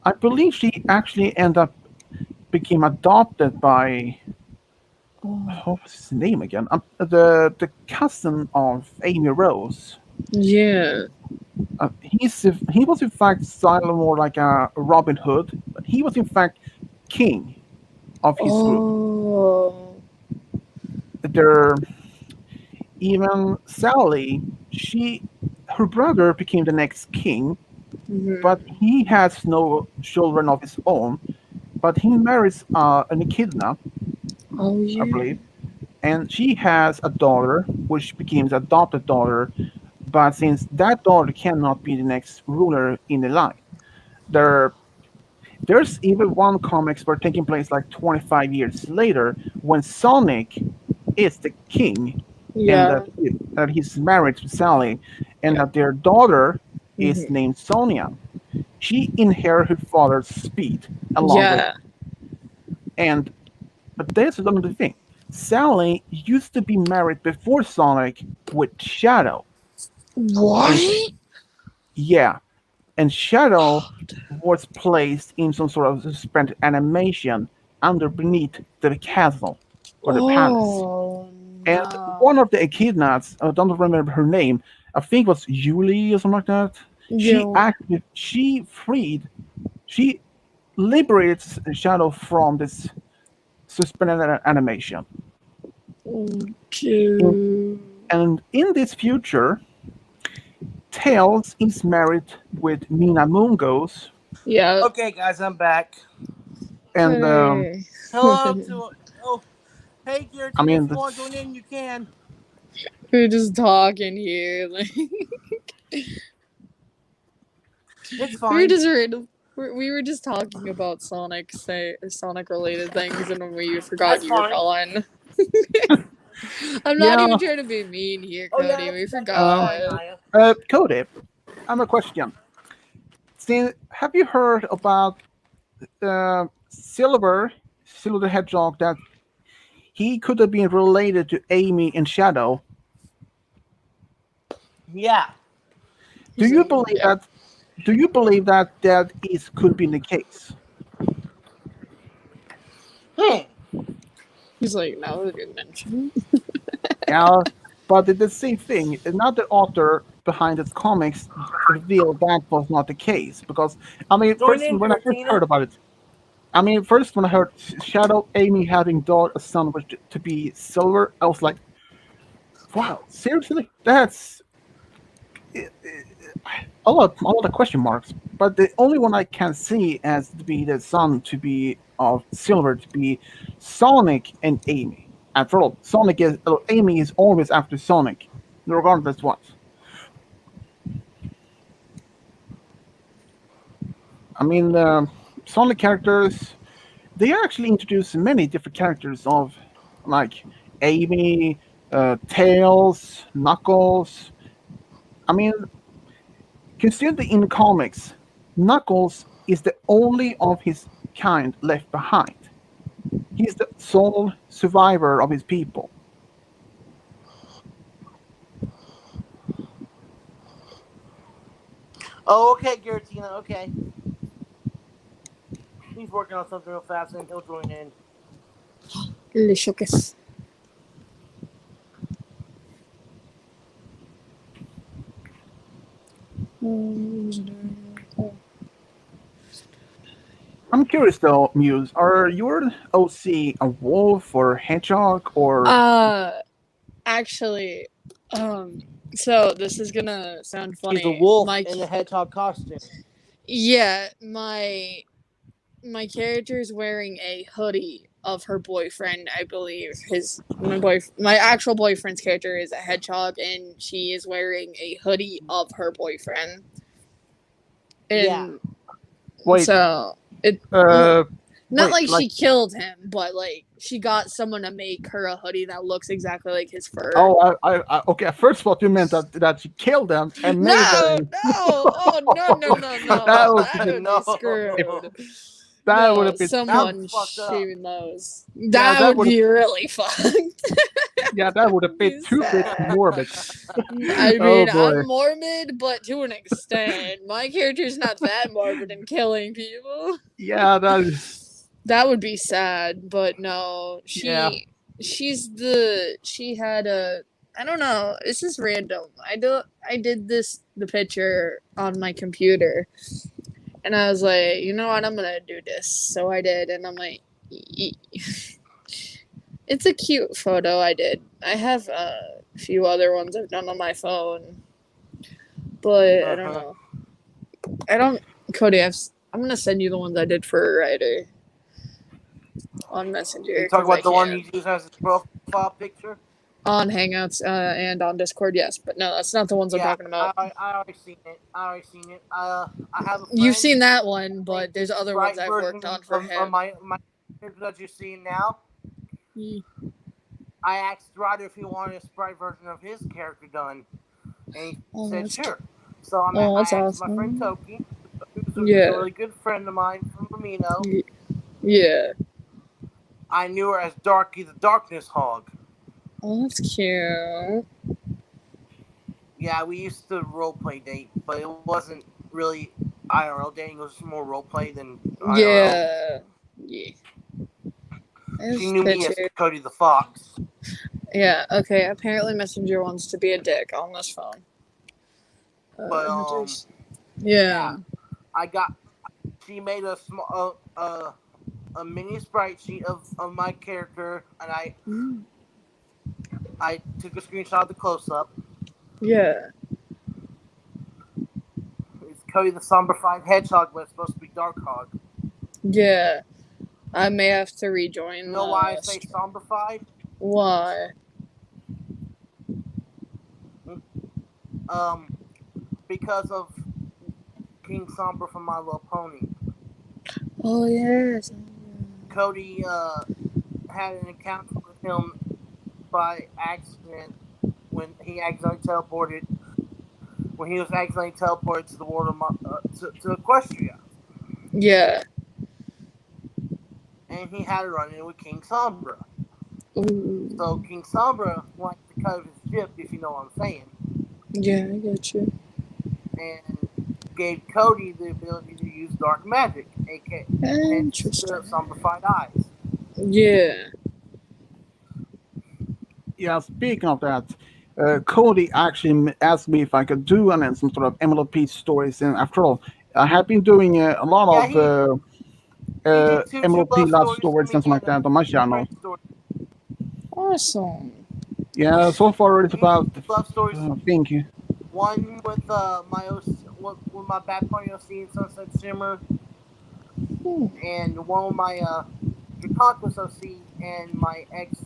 I believe she actually ended up became adopted by, Oh, what was his name again? The cousin of Amy Rose. yeah. He was in fact styled more like a Robin Hood, but he was in fact king of his group. Oh. There, even Sally, her brother became the next king, but Hmm. he has no children of his own. But he marries an echidna, Oh I yeah. believe, and she has a daughter, which becomes adopted daughter. But since that daughter cannot be the next ruler in the line, there there's even one comics where taking place like 25 years later when Sonic is the king. and Yeah. that he's married to Sally, and Yeah. that their daughter is Mhm. named Sonia. She inherits her father's speed along with, Yeah. and but there's another thing. Sally used to be married before Sonic with Shadow, and What? yeah, and Shadow was placed in some sort of suspended animation beneath the castle or the palace. Oh And no. one of the echidnas, I don't remember her name, I think it was Julie or something like that. You. She liberated Shadow from this suspended animation. In, Dude. and in this future, Tails is married with Mina Mungo's, Yeah. Okay, guys, I'm back. and Hey. Hello to. Oh, hey, I Guillotine, if mean, you want to join in, you can. We're just talking here. Like, It's we were fine. just random. We were just talking about Sonic related things, and then we forgot That's you were fine. gone. I'm not yeah, even trying to be mean here, Oh yeah, Cody. We that's forgot. um, fine, Naya. Cody, I have a question. See, have you heard about Silver the Hedgehog, that he could have been related to Amy and Shadow? Yeah. Do He's you like, believe yeah. that? Do you believe that could be the case? Hmm. He's like, now that you mention Yeah, but it's the same thing. Another author behind its comics revealed that was not the case, because I mean, Join first in, when I first Giratina. heard about it, I mean, first when I heard Shadow Amy having daughter a son was to be Silver, I was like, wow, seriously? That's a lot of question marks. But the only one I can see as to be the son to be of Silver to be Sonic and Amy. After all, Amy is always after Sonic, regardless what. I mean, Sonic characters, they actually introduce many different characters of like Amy, Tails, Knuckles. I mean, consider in the comics, Knuckles is the only of his kind left behind. He's the sole survivor of his people. Oh, okay, Giratina. Okay. He's working on something real fast, and he'll join in. Lishocus. I'm curious though, Muse, are your OC a wolf or hedgehog or Uh, actually, so this is gonna sound He's a funny. wolf in a hedgehog costume. Yeah, my character is wearing a hoodie of her boyfriend. I believe my actual boyfriend's character is a hedgehog, and she is wearing a hoodie of her boyfriend. Yeah. And wait, so it uh, not like like she killed him, but like she got someone to make her a hoodie that looks exactly like his fur. oh, okay. At first, what you meant that she killed them and made No, them. no, oh no, no, no, That no, would that be would be if No. screwed. that would No, have been That too. was someone fucked up. shaving those. Yeah, That would be really fucked. yeah, that would have been Be too bit sad. morbid. I Oh mean, boy. I'm morbid, but to an extent. My character's not that morbid in killing people. Yeah, that. That would be sad, but no, Yeah. she had a I don't know. This is random. I did the picture on my computer, and I was like, you know what, I'm gonna do this. So I did, and I'm like, it's a cute photo. I did. I have a few other ones I've done on my phone, but I don't Uh-huh. know. I don't. Cody, I'm gonna send you the ones I did for a writer on Messenger You talk because I about the one can. you use as his profile picture? On Hangouts and on Discord, yes, but no, that's not the ones I'm Yeah, talking about. I already seen it. I already seen it. I have a You've friend. seen that one, They but did there's the other ones right I've worked version on for of him. my that you're seeing now. Mm. I asked Ryder if he wanted a sprite version of his character done, and he said Oh, sure. that's So I oh, that's asked my friend awesome. Toki, who's a Yeah. really good friend of mine from Amino. Y- Yeah. I knew her as Darky the Darkness Hog. Oh, that's cute. Yeah, we used to roleplay date, but it wasn't really IRL dating. It was more roleplay than IRL. Yeah. Yeah. She There's knew me as picture. Cody the Fox. Yeah. Okay. Apparently, Messenger wants to be a dick on this phone. But Images. Yeah. yeah, I got. She made a small a mini sprite sheet of my character, and Mm. I took a screenshot of the close up. Yeah. It's Cody the Sombrified Hedgehog, but it's supposed to be Dark Hog. Yeah. I may have to You rejoin know why I the say stream. Sombrified? Why? Um, because of King Sombra from My Little Pony. Oh yes. Cody had an encounter with him by accident when he accidentally teleported. When he was accidentally teleported to the world of to Equestria, Yeah. and he had a run in with King Sombra. So Ooh. King Sombra liked to cut his ship, if you know what I'm saying, Yeah, I get you. and gave Cody the ability to use dark magic, aka hence the Interesting. Sombrified eyes. Yeah. Yeah, speaking of that, Cody actually asked me if I could do some sort of MLP stories. And after all, I have been doing a lot Yeah, of he did two MLP love love stories for stories me and something like and that on my a channel. friend story. Awesome. Yeah, so far it's He did about, two love stories for I me. think, One with my with my Bad Pony OC and Sunset Shimmer, Hmm. and one with my Draconquist OC and my ex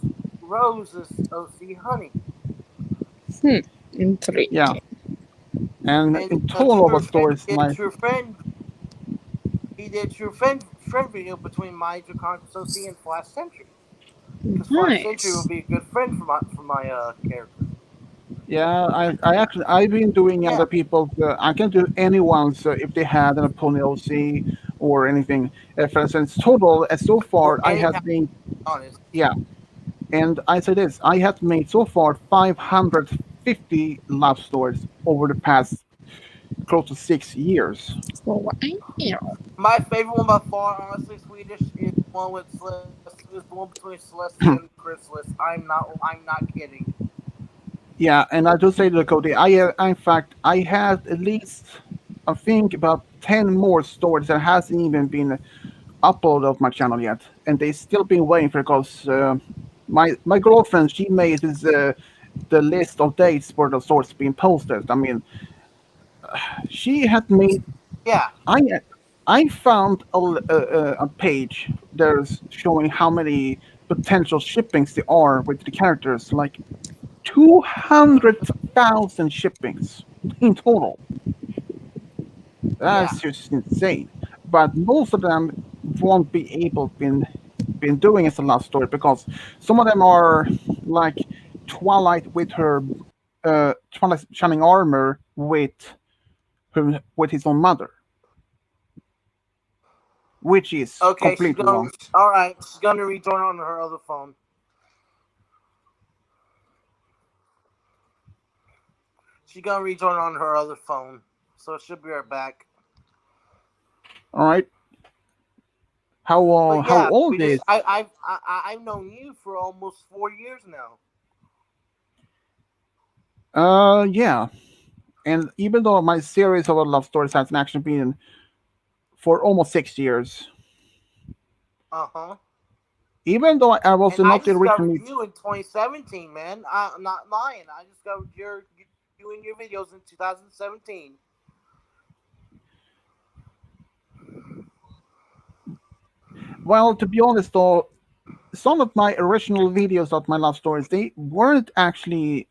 Rose's OC Honey. Hmm. yeah. Intriguing. And And in total of the stories, he my did a true friend video between my Draconquist OC and Flash Sentry, because Flash Sentry would Nice. be a good friend for my character. yeah, I've been doing Yeah, other people's. I can do anyone's if they had an Pony OC or anything. For instance, total so far or I any had kind. been, Honest. yeah. And I say this, I have made so far 550 love stories over the past close to 6 years. Wow. My favorite one by far, honestly, Swedish, is one with is the one between Celestia and Chrysalis. I'm not kidding. Yeah, and I do say to Cody, in fact, I had at least, I think, about 10 more stories that hasn't even been uploaded of my channel yet, and they still been waiting for because my girlfriend she made this the list of dates where the stories being posted. I mean, she had made Yeah. I I found a page there's showing how many potential shippings there are with the characters, like 200,000 shippings in total. Yeah. That's just insane. But most of them won't be able been doing as a love story because some of them are like Twilight with her Twilight shining armor with his own mother, which is Okay, completely wrong. all right. She's gonna rejoin on her other phone. She's gonna rejoin on her other phone, so she'll be right back. All right. But How yeah, old we just is? I've known you for almost 4 years now. Yeah. And even though my series of love stories has actually been for almost 6 years, Uh-huh. even though I was And I not discovered originally, you in 2017, man. I'm not lying. I discovered you and your videos in 2017. well, to be honest though, some of my original videos of my love stories, they weren't actually.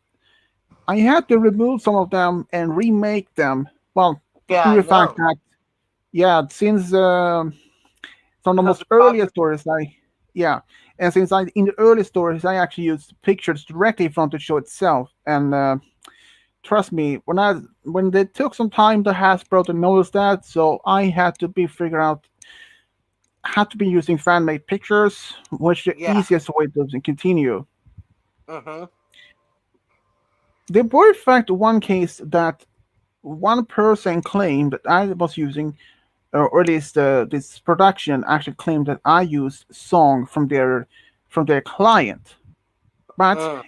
I had to remove some of them and remake them. Well, Yeah, due I to the fact know. that, yeah, since some of the Because most they're earlier copyright. stories, yeah, And since I in the early stories I actually used pictures directly from the show itself, and trust me, when they took some time to Hasbro to notice that, so I had to be figure out had to be using fan made pictures, which the Yeah. easiest way to continue. Mm-hmm. There were in fact one case that one person claimed that I was using, or at least this production actually claimed that I used song from their client. But Mm.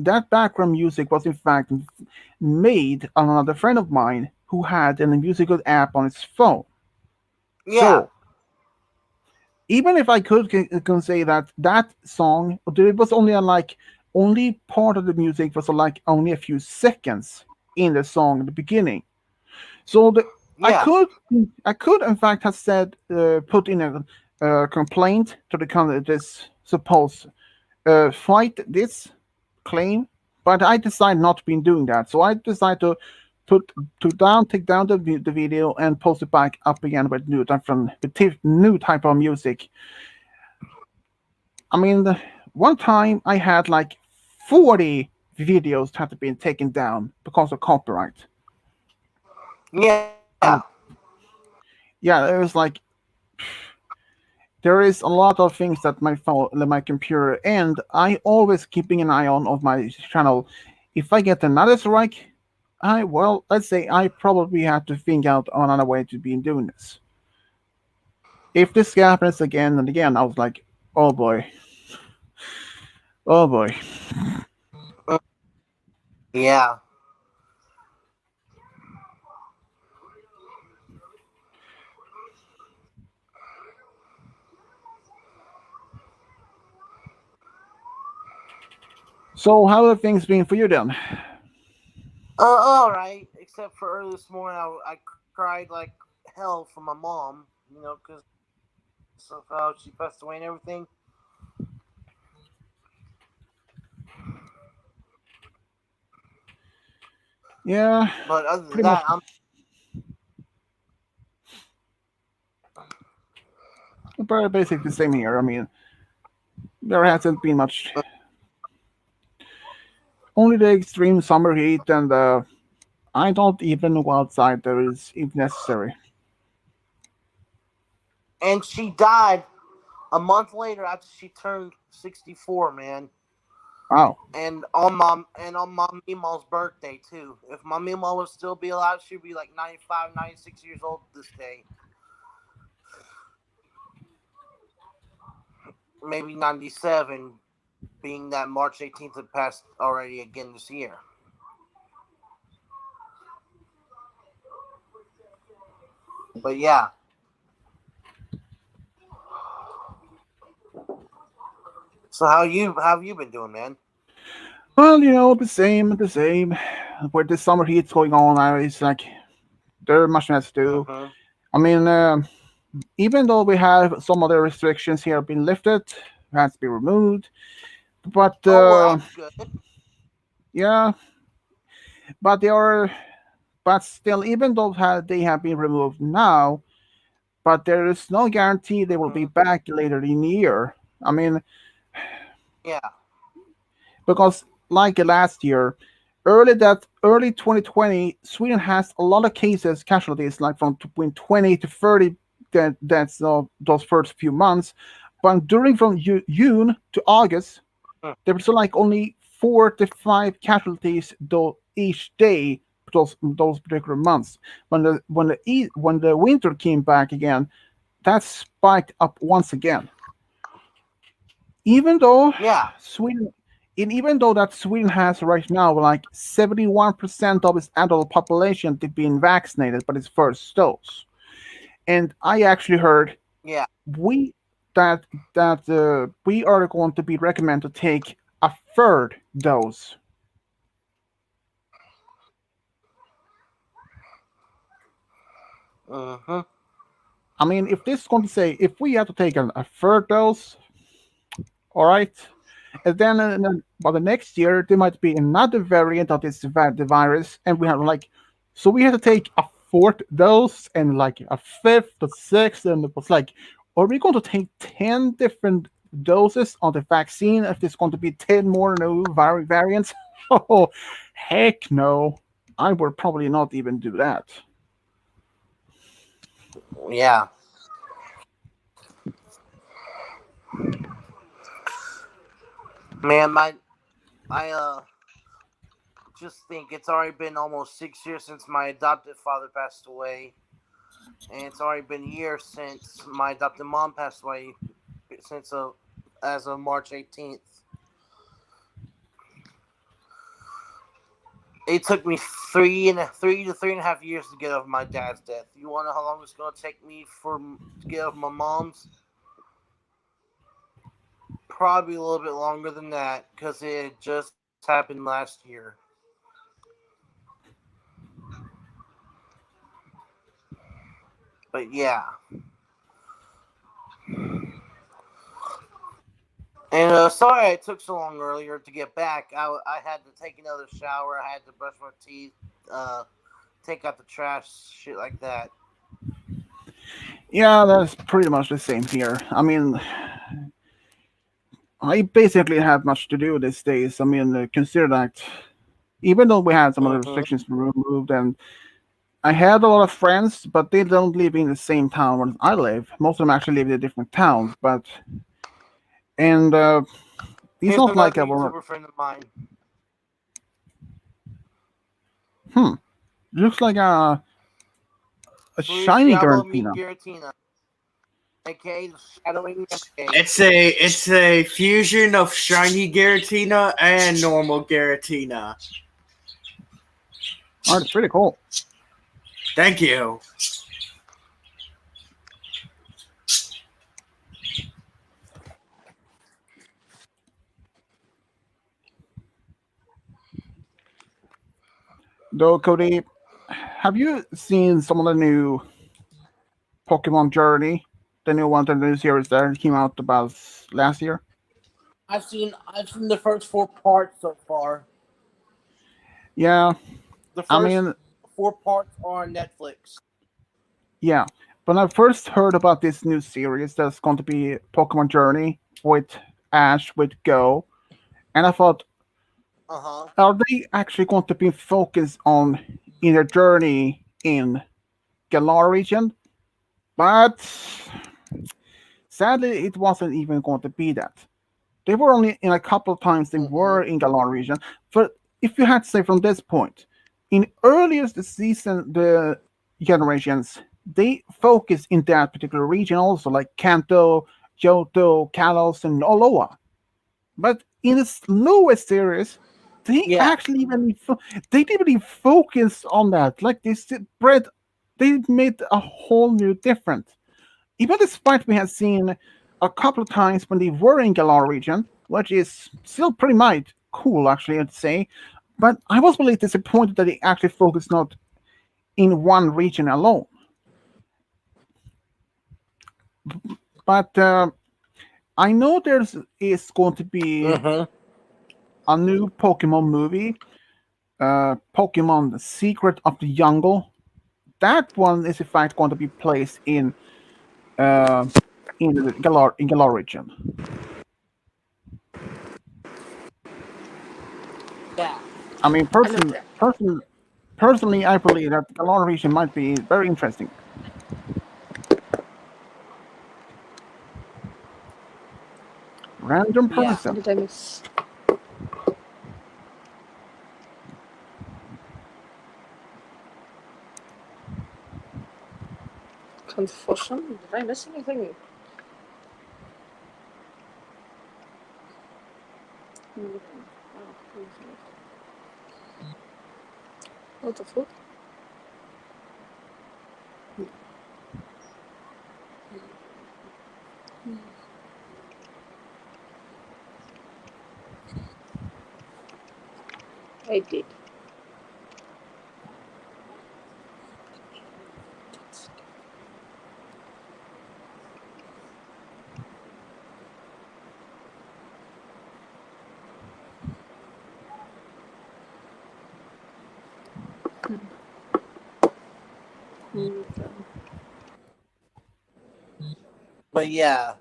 that background music was in fact made on another friend of mine who had a musical app on his phone. Yeah. So even if I can say that that song, there was only only part of the music was like only a few seconds in the song at the beginning. So I Yeah. could I could in fact have said put in a complaint to the this supposed fight this claim, but I decided not to be doing that. So I decided to take down the video and post it back up again with new different with new type of music. I mean, one time I had like 40 videos that had been taken down because of copyright. Yeah. I mean, yeah, it was like there is a lot of things that my phone, my computer, and I always keeping an eye on of my channel. If I get another strike, let's say I probably have to think out on another way to be doing this. If this happens again and again, I was like, oh boy, oh boy. Mm. Yeah. So how have things been for you then? All right. Except for early this morning, I cried like hell for my mom. You know, because of how she passed away and everything. Yeah, But other than pretty much. that, I'm. Basically the same here. I mean, there hasn't been much. Only the extreme summer heat, and I don't even go outside there is if necessary. And she died a month later after she turned 64, man. Wow. And on my Meemaw's birthday too. If my Meemaw would still be alive, she'd be like 95, 96 years old this day. Maybe 97, being that March 18th had passed already again this year. But yeah. So how have you been doing, man? Well, the same, the same. With the summer heat's going on, it's like there much less to do. Mm-hmm. I mean, even though we have some other restrictions here been lifted, has been removed, but Oh well, that's good. yeah, but they are, but still, even though they have been removed now, but there is no guarantee they will be Mm-hmm. back later in the year. I mean, Yeah. because like last year, early 2020, Sweden has a lot of cases casualties like from between 20 to 30 that's those first few months, but during from June to August Mm. there was like only 4 to 5 casualties though each day those particular months. When the winter came back again, that spiked up once again. Even though Yeah. Sweden, even though that Sweden has right now like 71% of its adult population to being vaccinated by its first dose, and I actually heard Yeah. we that we are going to be recommended to take a third dose. Mm-hmm. I mean, if this is going to say if we have to take a third dose, all right, and then by the next year there might be another variant of the virus, and we have like, so we had to take a fourth dose and like a fifth, a sixth, and it was like, are we going to take 10 different doses of the vaccine, if there's going to be 10 more new variants. Oh, heck no. I would probably not even do that. Yeah. Man, I just think it's already been almost 6 years since my adopted father passed away, and it's already been a year since my adopted mom passed away, since as of March 18th. It took me three to 3.5 years to get over my dad's death. You want to know how long it's gonna take me to get over my mom's? Probably a little bit longer than that, because it just happened last year. But yeah. And sorry it took so long earlier to get back. I had to take another shower. I had to brush my teeth, take out the trash, shit like that. Yeah, that's pretty much the same here. I mean, I basically have much to do these days. I mean, consider that even though we had some of the Mm-hmm. restrictions removed, and I had a lot of friends, but they don't live in the same town where I live. Most of them actually live in different towns, but and it's Here's not like another I were. YouTuber friend of mine. Hmm. Looks like a shiny Feliciano Garantina. Giratina, aka the Shadowing MK. It's a fusion of shiny Giratina and normal Giratina. Oh, it's pretty cool. Thank you. Though, Cody, have you seen some of the new Pokemon Journey? The new series that came out about last year? I've seen the first 4 parts so far. Yeah, The I first mean, 4 parts are on Netflix. yeah. When I first heard about this new series that's going to be Pokemon Journey with Ash with Go, and I thought, Uh-huh. are they actually going to be focused on in their journey in Galar region? But sadly, it wasn't even going to be that. They were only in a couple of times they Mm-hmm. were in Galar region. But if you had to say from this point, in earliest season, the generations, they focus in that particular region also, like Kanto, Johto, Kalos, and Oloa. But in the lowest series, they Yeah. actually they didn't even focus on that. Like they made a whole new difference. Even despite we have seen a couple of times when they were in Galar region, which is still pretty much cool, actually, I'd say. But I was really disappointed that they actually focused not in one region alone. But I know there's is going to be Mm-hmm. a new Pokemon movie, Pokemon: The Secret of the Jungle. That one is in fact going to be placed uh, in the Galar region. Yeah. I mean, I know. personally, I believe that the Galar region might be very interesting. Random Yeah. What person. did I miss? Confusion? Did I miss anything? What the fuck? I did. But yeah.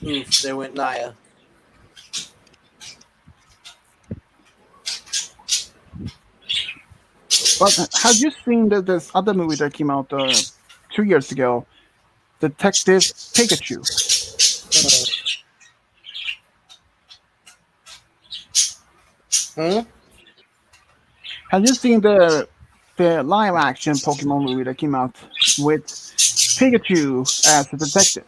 Oof, there went Naya. But have you seen this other movie that came out 2 years ago, Detective Pikachu? Hmm? Have you seen the live action Pokemon movie that came out with Pikachu as a detective?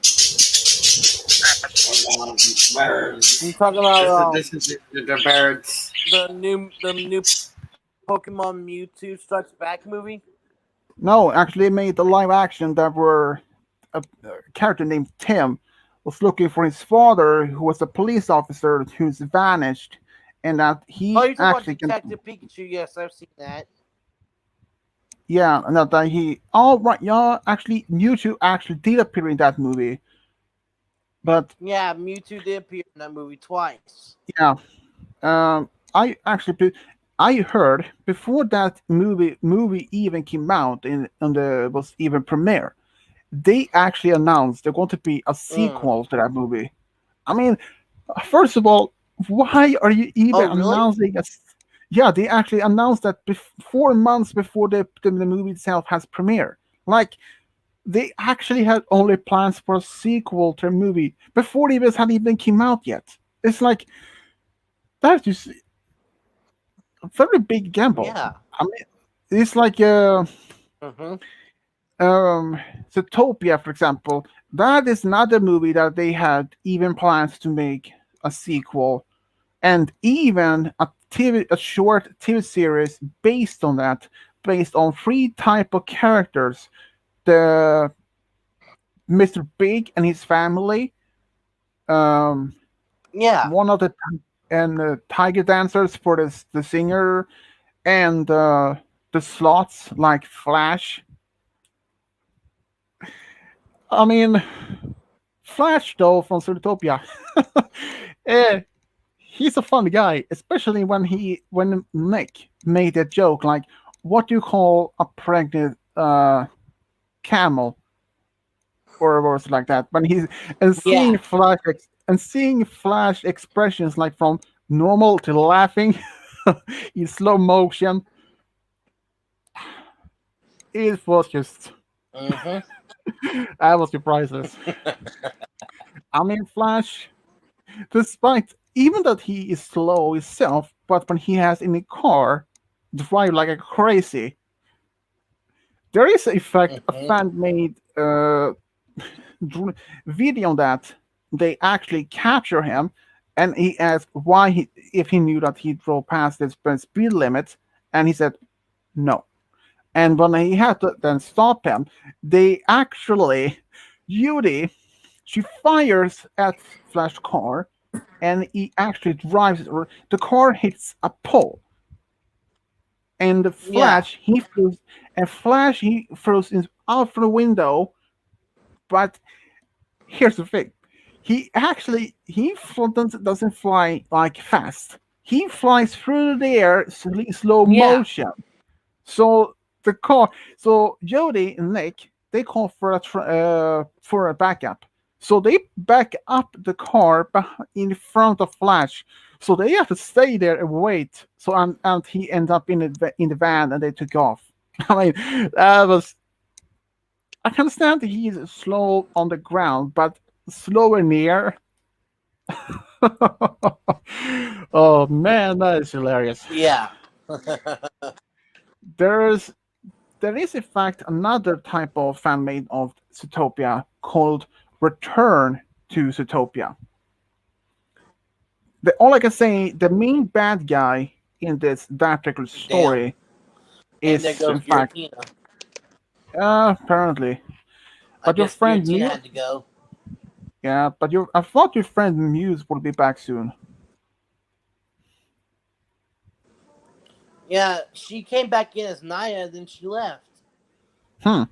You talking about This is the birds. the new Pokemon Mewtwo Strikes Back movie? No, actually, they made the live action that were a character named Tim was looking for his father, who was a police officer who's vanished, and that Oh, he you're talking about actually can, Detective Pikachu? Yes, I've seen that. yeah, and that he, oh right, yeah, actually, Mewtwo actually did appear in that movie, but Yeah, Mewtwo did appear in that movie twice. yeah, I actually, I heard before that movie even came out in the was even premiere, they actually announced there's going to be a Mm. sequel to that movie. I mean, first of all, why are you even Oh, really? announcing a? Yeah, they actually announced that 4 months before the movie itself has premiere. Like they actually had only plans for a sequel to a movie before it even came out yet. It's like that's just a very big gamble. Yeah. I mean, it's like Mm-hmm. um Zootopia, for example. That is another movie that they had even plans to make a sequel and even a short TV series based on that, based on three type of characters: the Mr. Big and his family, um, Yeah. one of the and tiger dancers for the singer, and the slots like Flash. I mean, Flash though from Zootopia. eh, he's a fun guy, especially when Nick made that joke like, "What do you call a pregnant camel?" or words like that. When he's and Yeah. seeing Flash expressions like from normal to laughing in slow motion, it was just Mm-hmm. I was priceless. I mean, Flash, despite even that he is slow himself, but when he has in a car, drive like a crazy. There is in fact a Mm-hmm. fan made video on that. They actually capture him, and he asked why if he knew that he drove past the speed limit, and he said no. And when he had to then stop him, they actually, Judy, she fires at Flash car, and he actually drives. The car hits a pole, and the Yeah. Flash he throws out the window. But here's the thing: doesn't fly like fast. He flies through the air in slow Yeah. motion. So the car, so Jody and Nick, they call for for a backup. So they back up the car in front of Flash. So they have to stay there and wait. So and he ends up in the van and they took off. I mean, that was. I can understand that he's slow on the ground, but slower in the air. Oh man, that is hilarious. Yeah. There's there is in fact another type of fan made of Zootopia called Return to Zootopia. All I can say, the main bad guy in that particular Damn. story And there is goes in fact Giratina. apparently, I but your guess friend Giratina Muse, had to go. yeah, but I thought your friend Muse would be back soon. Yeah, she came back in as Naya, then she left. Hmm.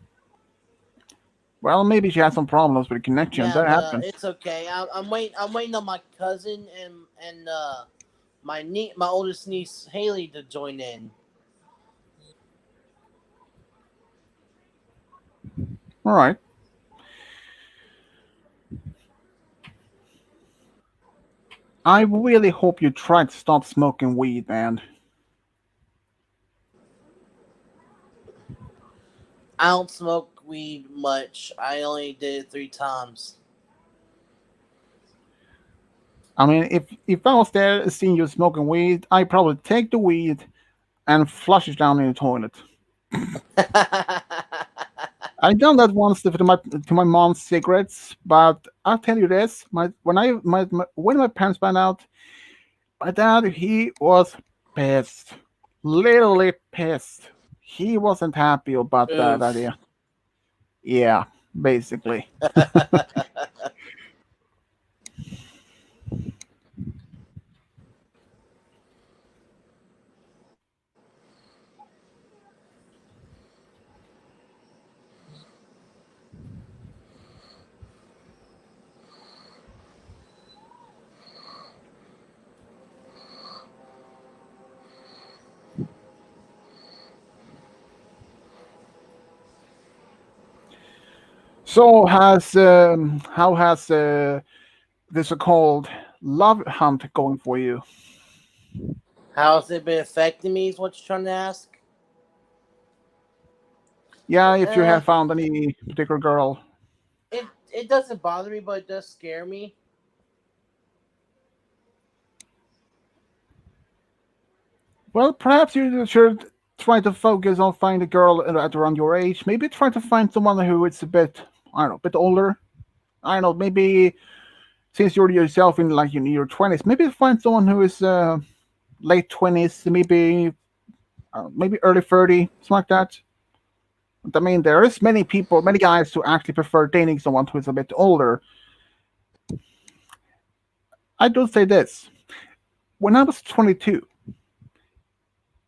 Well, maybe she had some problems with the connection. Yeah, That but happens. it's okay. I'm waiting. I'm waiting on my cousin and my oldest niece Haley to join in. All right. I really hope you try to stop smoking weed, man. I don't smoke weed much. I only did it 3 times. I mean, if I was there seeing you smoking weed, I'd probably take the weed and flush it down in the toilet. I done that once to my mom's cigarettes, but I'll tell you this: when my parents found out, my dad he was pissed, literally pissed. He wasn't happy about that Oof. idea. Yeah, basically. So has how has the so-called love hunt going for you? How's it been affecting me? Is what you're trying to ask? Yeah, if you Uh, have found any particular girl. it doesn't bother me, but it does scare me. Well, perhaps you should try to focus on finding a girl at around your age. Maybe try to find someone who is a bit, I don't know, a bit older. I don't know, maybe since you're yourself in like in your 20s, maybe find someone who is late 20s, maybe early 30, something like that. I mean, there is many people, many guys who actually prefer dating someone who is a bit older. I do say this: when I was 22,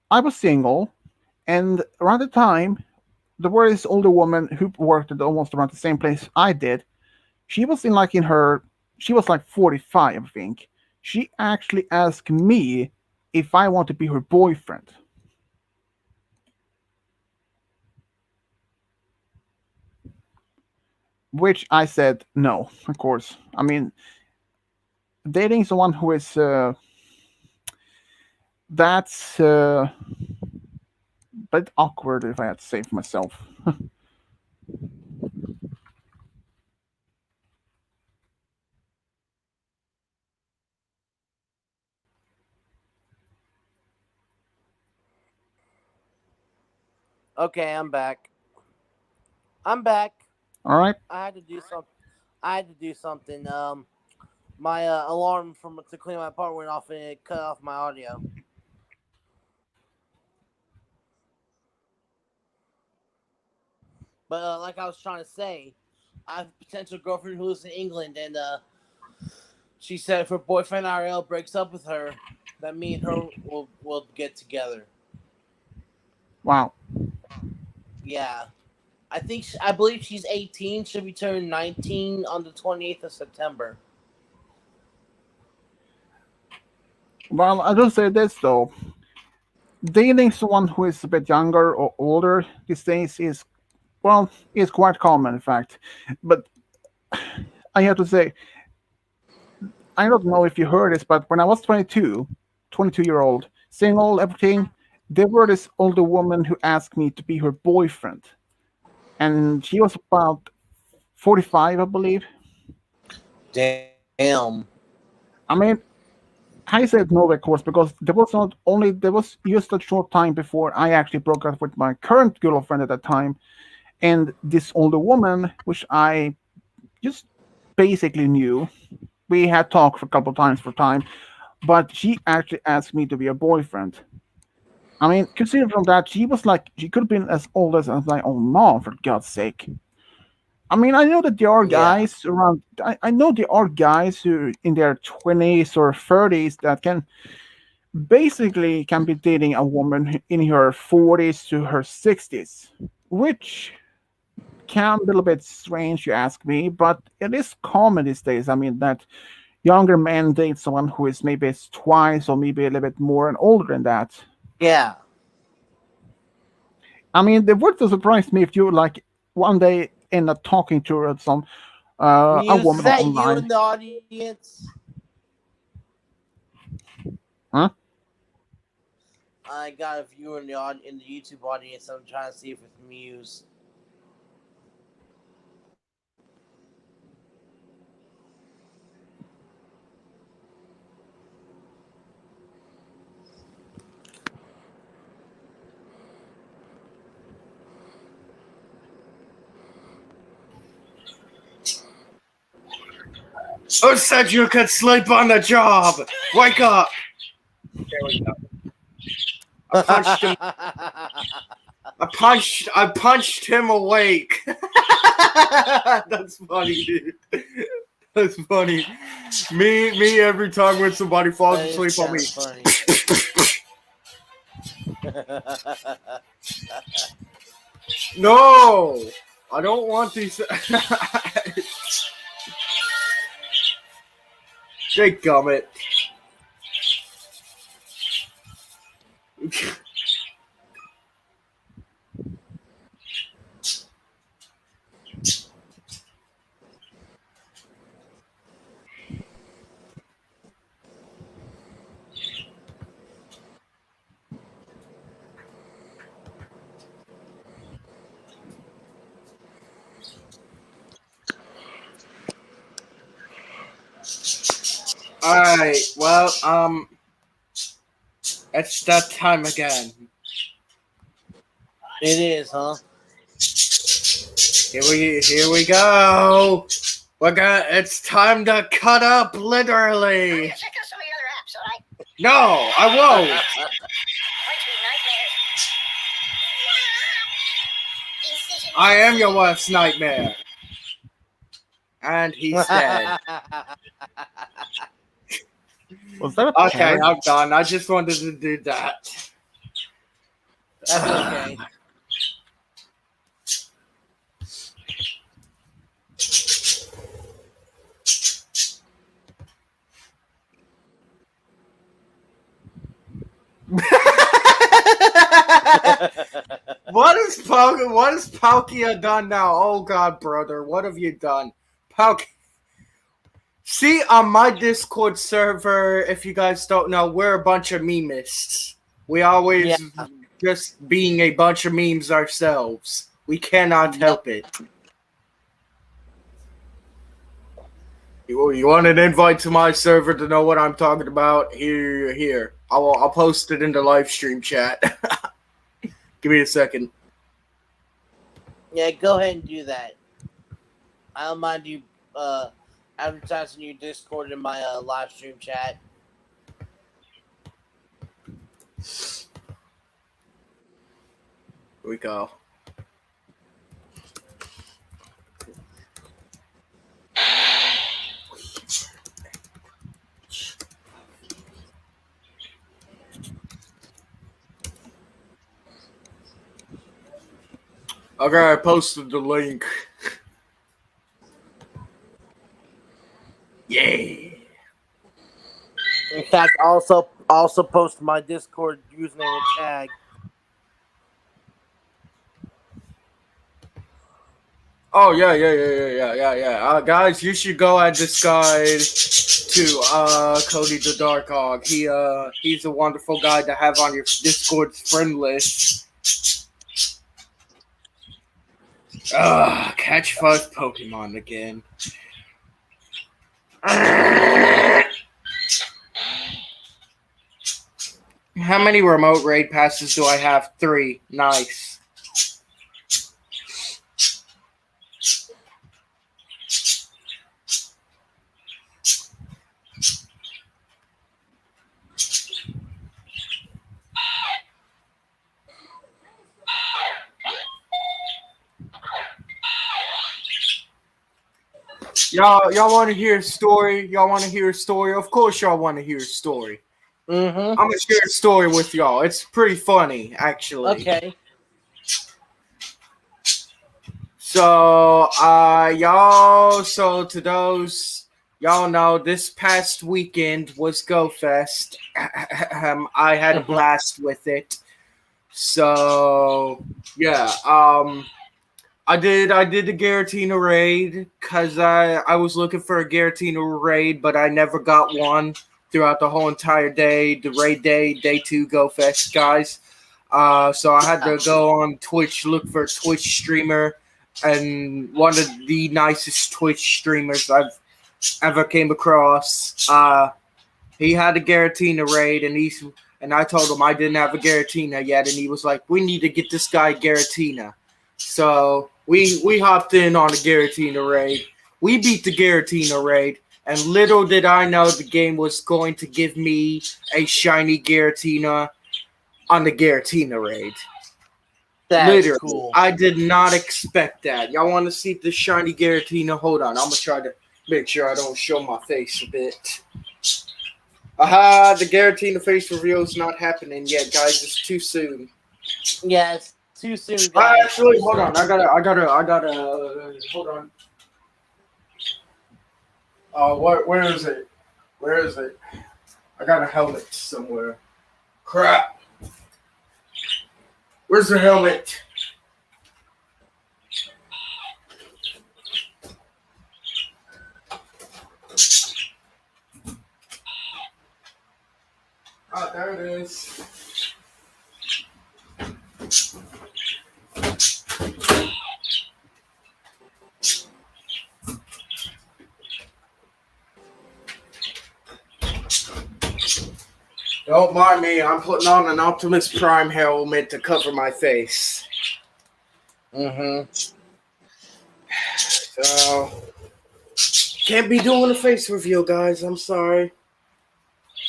I was single, and around the time there was this older woman who worked at almost around the same place I did. She was she was like 45, I think. She actually asked me if I want to be her boyfriend, which I said no, of course. I mean, dating someone who is that's a bit awkward if I had to say for myself. Okay, I'm back. I'm back. All right. I had to do something. I had to do something. My alarm from to clean my apartment went off and it cut off my audio. But like I was trying to say, I have a potential girlfriend who lives in England, and she said if her boyfriend RL breaks up with her, that me and her will get together. Wow. Yeah, I believe she's 18. She'll be turning 19 on the 28th of September. Well, I will say this though: dating someone who is a bit younger or older these days is is quite common, in fact. But I have to say, I don't know if you heard this, but when I was 22, 22-year old, single, everything, there were this older woman who asked me to be her boyfriend. And she was about 45, I believe. Damn. I mean, I said no, of course, because there was just a short time before I actually broke up with my current girlfriend at that time. And this older woman, which I just basically knew, we had talked for a couple times for time, but she actually asked me to be a boyfriend. I mean, considering from that, she could have been as old as I was like, oh mom, for God's sake. I mean, I know that there are Yeah. guys around. I know there are guys who in their 20s or 30s that can be dating a woman in her 40s to her 60s, which can be a little bit strange, you ask me, but it is common these days. I mean, that younger men date someone who is maybe twice or maybe a little bit more and older than that. Yeah. I mean, it would surprise me if you like one day end up talking to some a Muse, is woman that you online. in the audience? I got a viewer in the YouTube audience. I'm trying to see if it's Muse. Who said you could sleep on the job? Wake up! There we go. I punched him. I punched him awake. That's funny, dude. That's funny. Me every time when somebody falls asleep on me. Funny. No, I don't want these. Jake Gummit. Alright, well, it's that time again. It is, huh? Here we go. It's time to cut up, literally. Check out some of your other apps, all right? No, I won't. I am your worst nightmare. And he's dead. Was that a Okay, parrot? I'm done. I just wanted to do that. That's okay. What has Palkia done now? Oh God, brother, what have you done? See, on my Discord server, if you guys don't know, we're a bunch of memeists. We always just being a bunch of memes ourselves. We cannot help it. You want an invite to my server to know what I'm talking about? Here. I'll post it in the Livestream chat. Give me a second. Yeah, go ahead and do that. I don't mind you advertising your Discord in my live stream chat. Here we go. Okay, I posted the link. Yeah. In fact, also post my Discord username and tag. Oh yeah. Guys, you should go add this guy to Cody the Dark Hog. He's a wonderful guy to have on your Discord's friend list. Catch 5 Pokemon again. How many remote raid passes do I have? 3. Nice. Y'all want to hear a story? Y'all want to hear a story? Of course y'all want to hear a story. Mm-hmm. I'm going to share a story with y'all. It's pretty funny, actually. Okay. So, to those, y'all know, this past weekend was Go Fest. I had a blast with it. So, yeah, I did the Giratina raid because I was looking for a Giratina raid, but I never got one throughout the whole entire day, the raid day, day 2 Go Fest, guys. So I had to go on Twitch, look for a Twitch streamer, and one of the nicest Twitch streamers I've ever came across. He had a Garatina raid, and I told him I didn't have a Garatina yet, and he was like, "We need to get this guy Garatina." So we hopped in on a Garatina raid. We beat the Garatina raid, and little did I know the game was going to give me a shiny Garatina on the Garatina raid. That's Literally, cool. I did not expect that. Y'all want to see the shiny Garatina? Hold on, I'm gonna try to make sure I don't show my face a bit. Aha, the Garatina face reveal is not happening yet, guys. It's too soon. Yeah, it's too soon, guys. Actually, hold on. I gotta. Hold on. Oh, where is it? Where is it? I got a helmet somewhere. Crap. Where's the helmet? Oh, there it is. Don't mind me, I'm putting on an Optimus Prime helmet to cover my face. So, can't be doing a face reveal, guys. I'm sorry.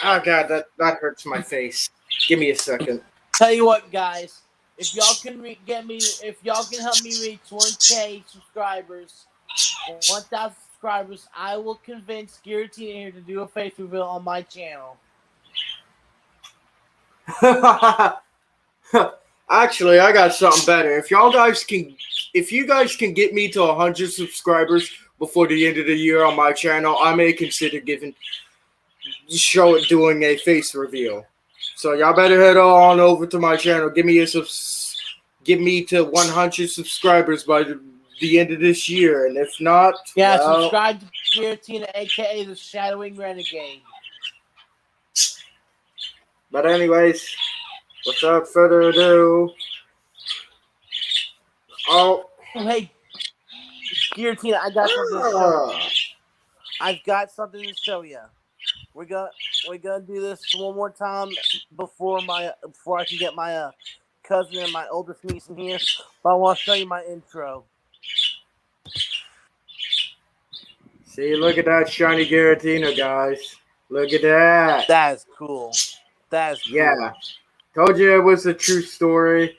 Oh, God, that hurts my face. Give me a second. Tell you what, guys. If y'all can if y'all can help me reach 1K subscribers, 1,000 subscribers, I will convince Giratina here to do a face reveal on my channel. Actually, I got something better. If you guys can get me to 100 subscribers before the end of the year on my channel, I may consider doing a face reveal. So y'all better head on over to my channel. Give me to 100 subscribers by the end of this year, and if not, yeah, well, subscribe to Giratina, aka the Shadowing Renegade. But anyways, without further ado, Hey, Giratina, I got something to show you. I've got something to show you. We're gonna do this one more time before I can get my cousin and my oldest niece in here. But I want to show you my intro. See, look at that shiny Giratina, guys. Look at that. That's cool. That's cool. Yeah. Told you it was a true story.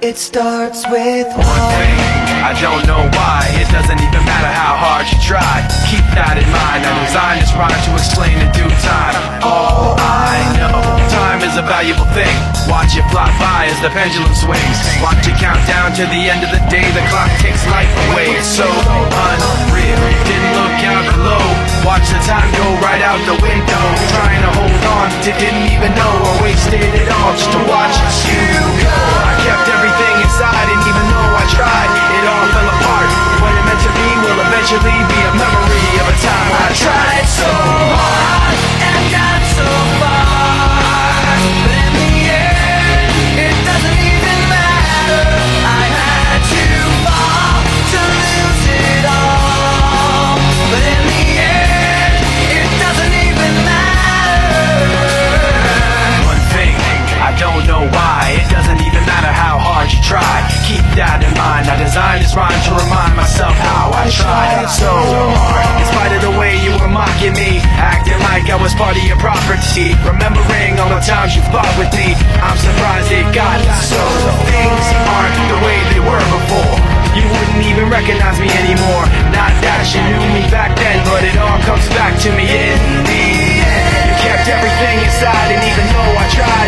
It starts with one thing. I don't know why. It doesn't even matter how hard you try. Keep that in mind. I designed this rhyme to explain in due time. All I know, time is a valuable thing. Watch it fly by as the pendulum swings. Watch it count down to the end of the day. The clock takes life away. It's so unreal. Didn't look out below. Watch the time go right out the window. Trying to hold on to didn't even know or wasted it all just to watch you go. I kept everything inside, and even though I tried, it all fell apart. What it meant to be will eventually be a memory of a time I tried so hard and got so far, but in the end, it doesn't even matter. I had to fall to lose it all, but in the end, it doesn't even matter. One thing, I don't know why. It doesn't even matter how hard you try. Keep that in mind. I designed this rhyme to remind myself how I tried so hard. In spite of the way you were mocking me, acting like I was part of your property, remembering all the times you fought with me, I'm surprised it got so. Things aren't the way they were before. You wouldn't even recognize me anymore. Not that you knew me back then, but it all comes back to me in the end. You kept everything inside, and even though I tried,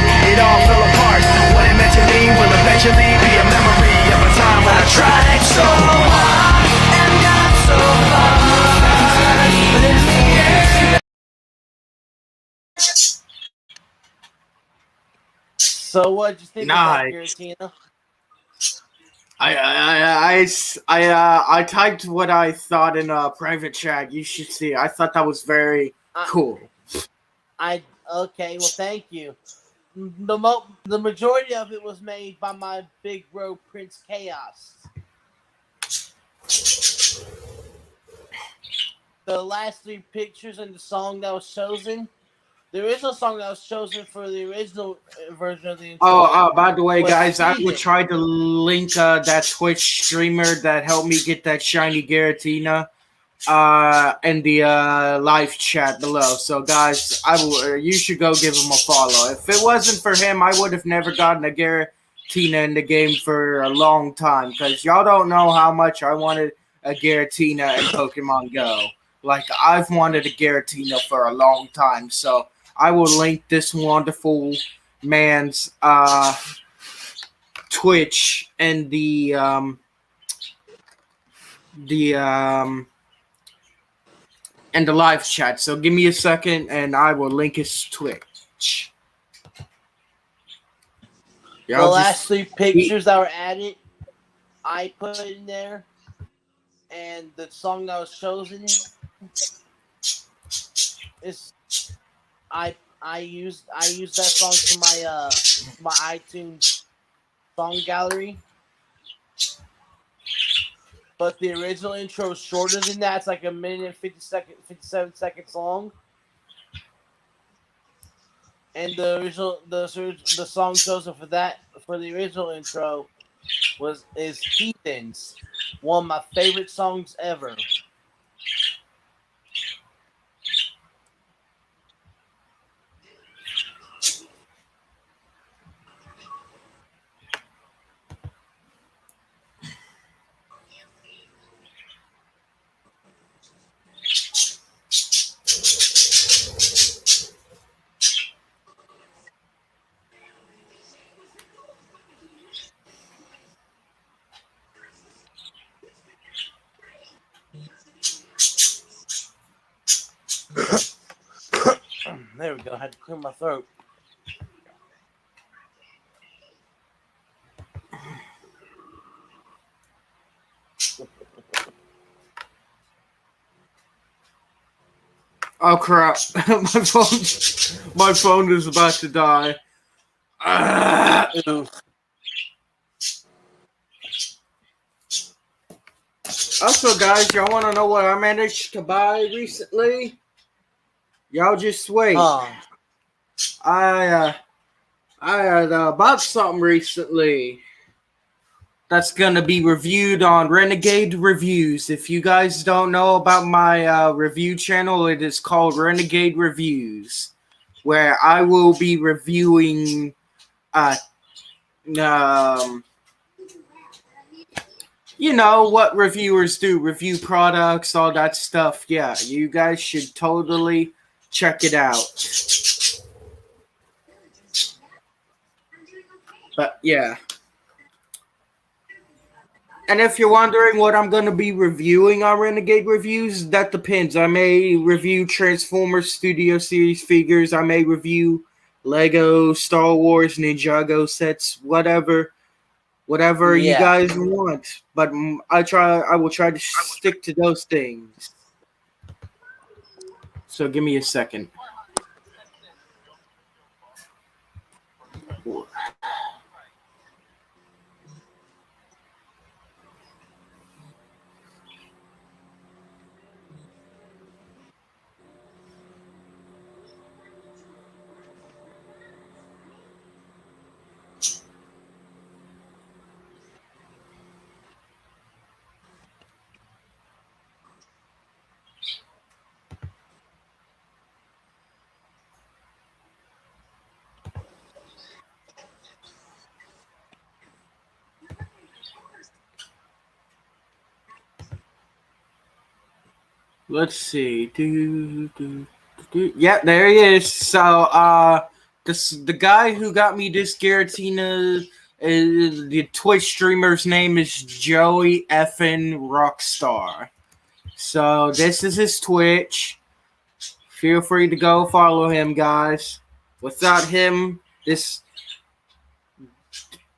So what'd you think of that, Nice. Giratina? I typed what I thought in a private chat. You should see. I thought that was very I, cool. okay. Well, thank you. The majority of it was made by my big bro Prince Chaos. The last three pictures and the song that was chosen. The original song that was chosen for the original version of the intro. By the way, was guys, I would Heathen. try to link that Twitch streamer that helped me get that shiny Giratina in the live chat below. So, guys, you should go give him a follow. If it wasn't for him, I would have never gotten a Giratina in the game for a long time. Because y'all don't know how much I wanted a Giratina in Pokemon Go. Like, I've wanted a Giratina for a long time. So, I will link this wonderful man's Twitch and the live chat. So give me a second, and I will link his Twitch. The last three pictures that were added, I put in there, and the song that was chosen is I used that song for my iTunes song gallery. But the original intro is shorter than that. It's like a minute and 57 seconds long. And the song chosen for the original intro is Heathens, one of my favorite songs ever. There we go. I had to clear my throat. Oh crap! my phone is about to die. Also, guys, y'all want to know what I managed to buy recently? Y'all just wait. I had bought something recently that's gonna be reviewed on Renegade Reviews. If you guys don't know about my review channel, it is called Renegade Reviews, where I will be reviewing you know what reviewers do, review products, all that stuff. Yeah, you guys should totally check it out. But yeah. And if you're wondering what I'm going to be reviewing on Renegade Reviews, that depends. I may review Transformers Studio Series figures. I may review Lego, Star Wars, Ninjago sets, whatever you guys want. But I will try to stick to those things. So give me a second. Let's see. Yeah, there he is. So, the guy who got me this Giratina, the Twitch streamer's name is Joey effin Rockstar. So this is his Twitch. Feel free to go follow him, guys. Without him, this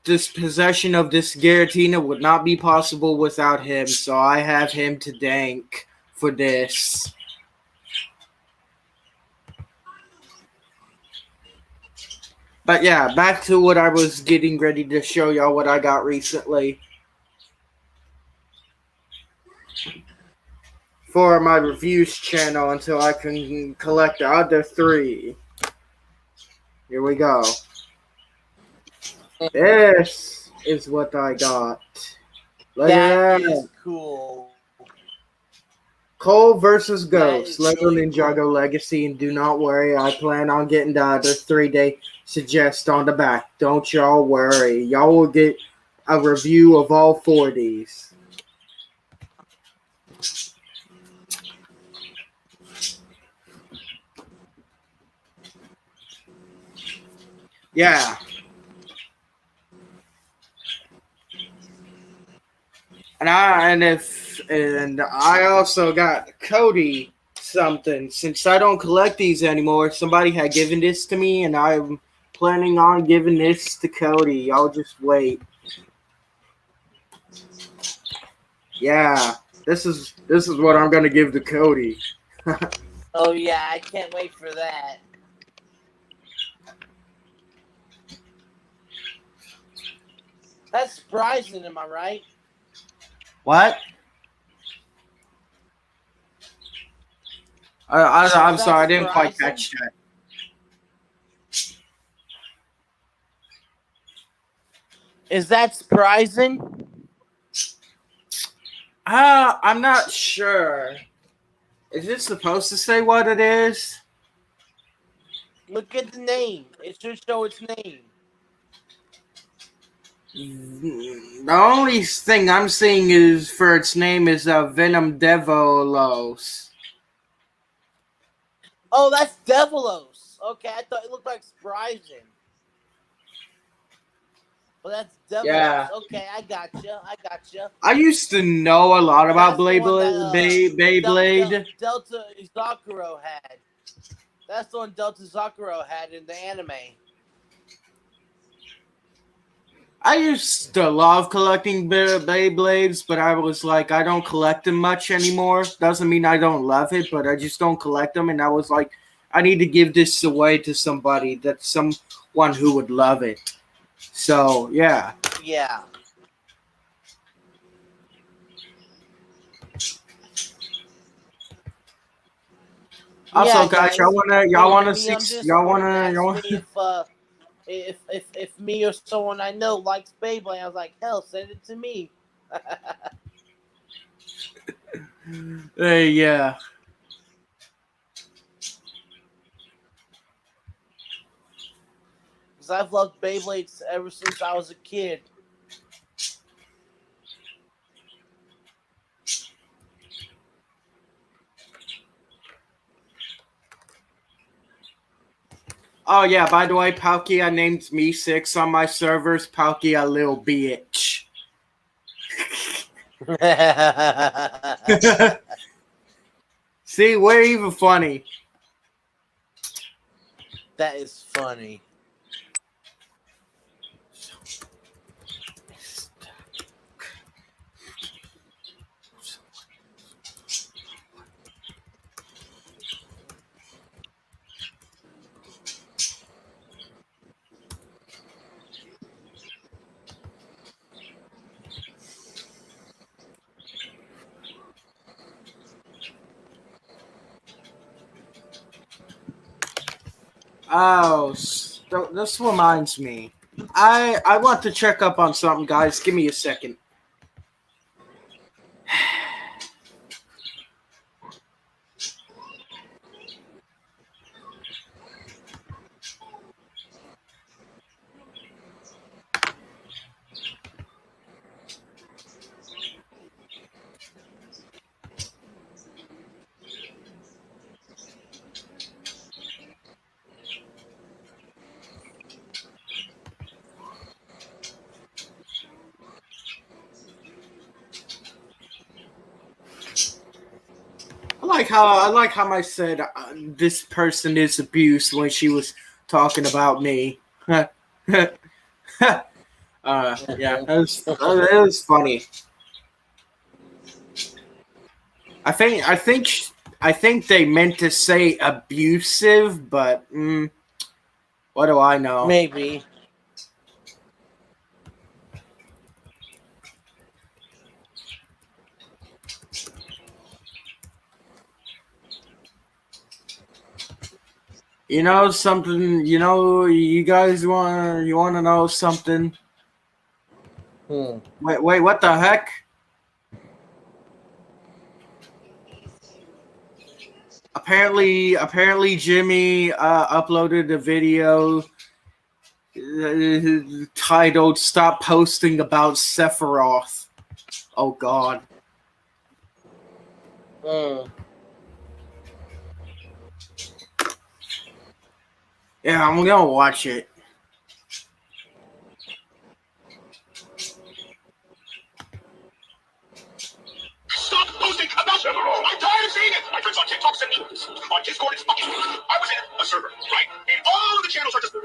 this possession of this Giratina would not be possible without him, so I have him to thank for this. But yeah, back to what I was getting ready to show y'all what I got recently. For my reviews channel until I can collect the other 3. Here we go. This is what I got. Look That at that. is cool. Cole versus Ghost, That is Lego really Ninjago cool. Legacy, and do not worry, I plan on getting the other 3 they suggest on the back. Don't y'all worry. Y'all will get a review of all 4 of these. Yeah. And I also got Cody something. Since I don't collect these anymore, somebody had given this to me, and I'm planning on giving this to Cody. Y'all just wait. Yeah, this is what I'm gonna give to Cody. Oh yeah, I can't wait for that. That's surprising, am I right? What? I'm sorry, I didn't quite catch that. Is that surprising? I'm not sure. Is it supposed to say what it is? Look at the name. It should show its name. The only thing I'm seeing is for its name is Venom Devolos. Oh, that's Devilos. Okay, I thought it looked like surprising. Well, that's Devilos. Yeah. Okay, I gotcha. I used to know a lot about That's the one that, Beyblade. Delta Zakuro had. That's the one Delta Zakuro had in the anime. I used to love collecting Beyblades, but I was like, I don't collect them much anymore. Doesn't mean I don't love it, but I just don't collect them. And I was like, I need to give this away to somebody, that's someone who would love it. So, yeah. Yeah. Also, Yeah, guys, y'all wanna see, if me or someone I know likes Beyblade. I was like, hell, send it to me. yeah. Because I've loved Beyblades ever since I was a kid. Oh yeah, by the way, Palkia named me 6 on my servers. Palkia little bitch. See, we're even funny. That is funny. Oh, this reminds me. I want to check up on something, guys. Give me a second. I like how I said this person is abused when she was talking about me. Yeah, it was funny. I think they meant to say abusive, but what do I know? Maybe. You know something? You guys want to know something? Hmm. Wait, what the heck? Apparently, Jimmy uploaded a video titled "Stop Posting About Sephiroth." Oh God. Hmm. Yeah, I'm gonna watch it. Stop posting about them. I'm tired of seeing it. My friends on TikTok send me on Discord. It's fucking. I was in a server, right? And all of the channels are just. I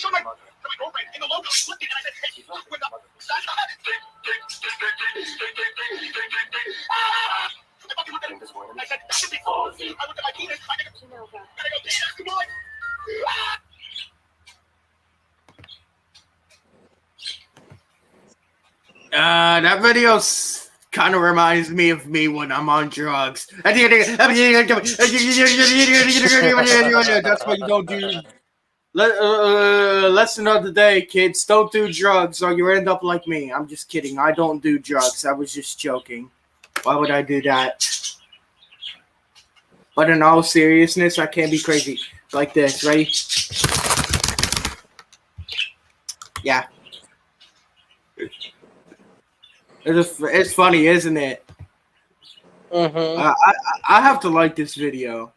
showed my girlfriend in the logo, flipped it, and I said, "Hey, when the." I fucking looked at it. I said, "That's a big." I looked at my penis. I go, "Penis, come on." That video kind of reminds me of me when I'm on drugs. That's what you don't do. Lesson of the day, kids: don't do drugs, or you end up like me. I'm just kidding. I don't do drugs. I was just joking. Why would I do that? But in all seriousness, I can't be crazy like this. Ready? Yeah. It's funny, isn't it? Mm-hmm. I have to like this video.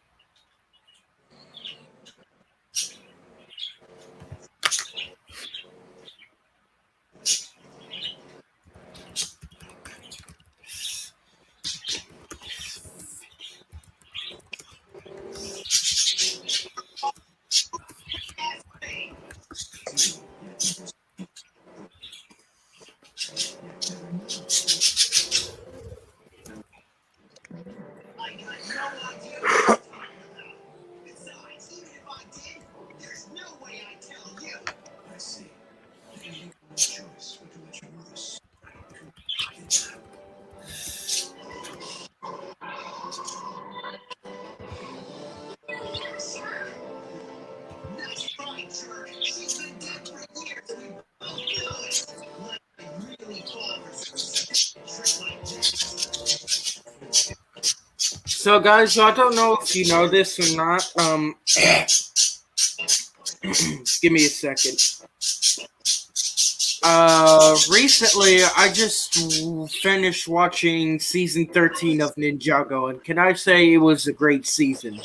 So, guys, I don't know if you know this or not. Give me a second. Recently, I just finished watching season 13 of Ninjago, and can I say it was a great season?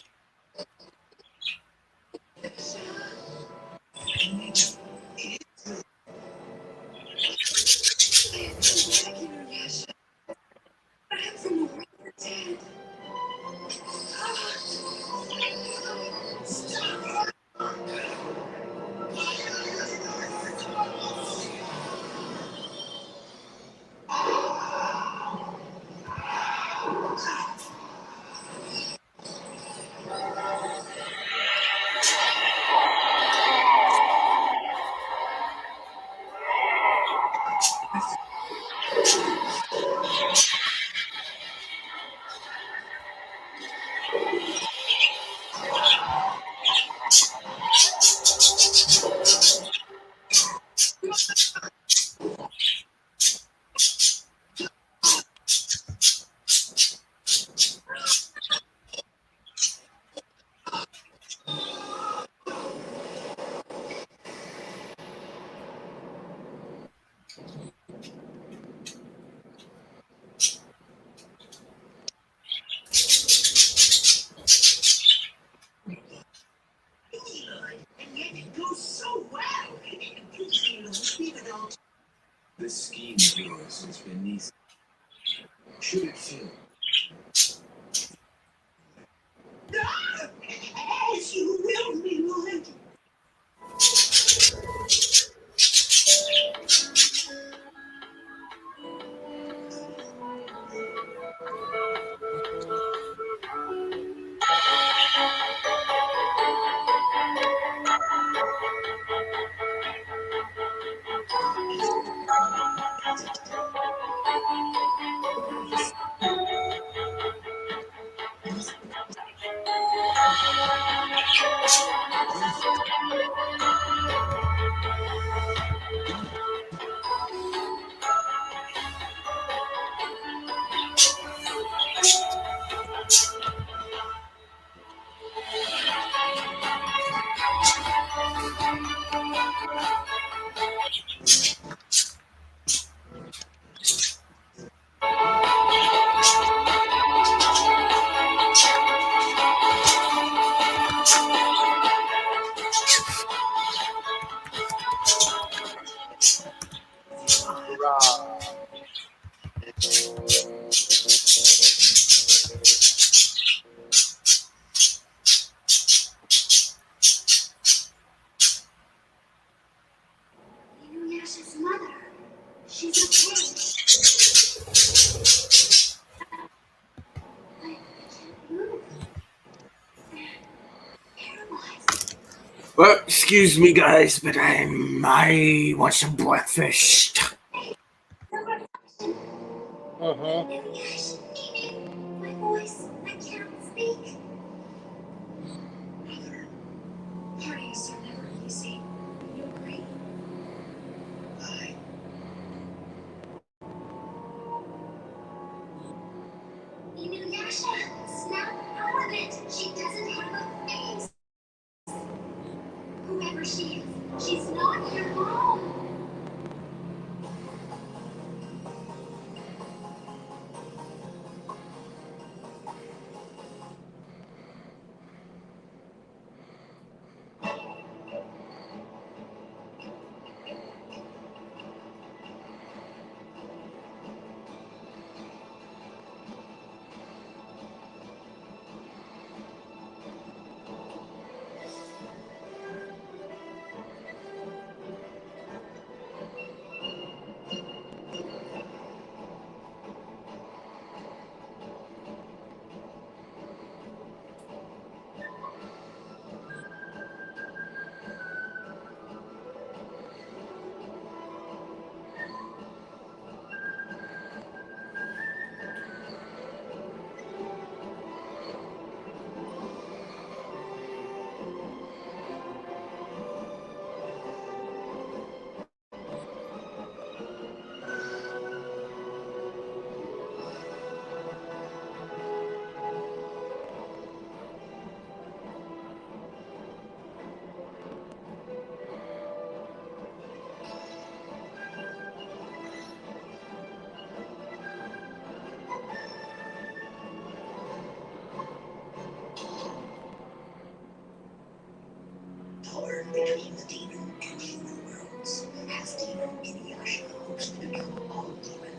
This scheme of yours has been easy. Should it fail? Inuyasha's mother. She's okay. I can't move. Paralyzed. Well, excuse me, guys, but I want some breakfast. Inuyasha, my voice. I can't speak. Mother, parties are never easy. You agree? Inuyasha, snap out of it. She doesn't have a face. Whoever she is, she's not your mom. Torn between the demon and human worlds, half-demon Inuyasha hopes to become all demon,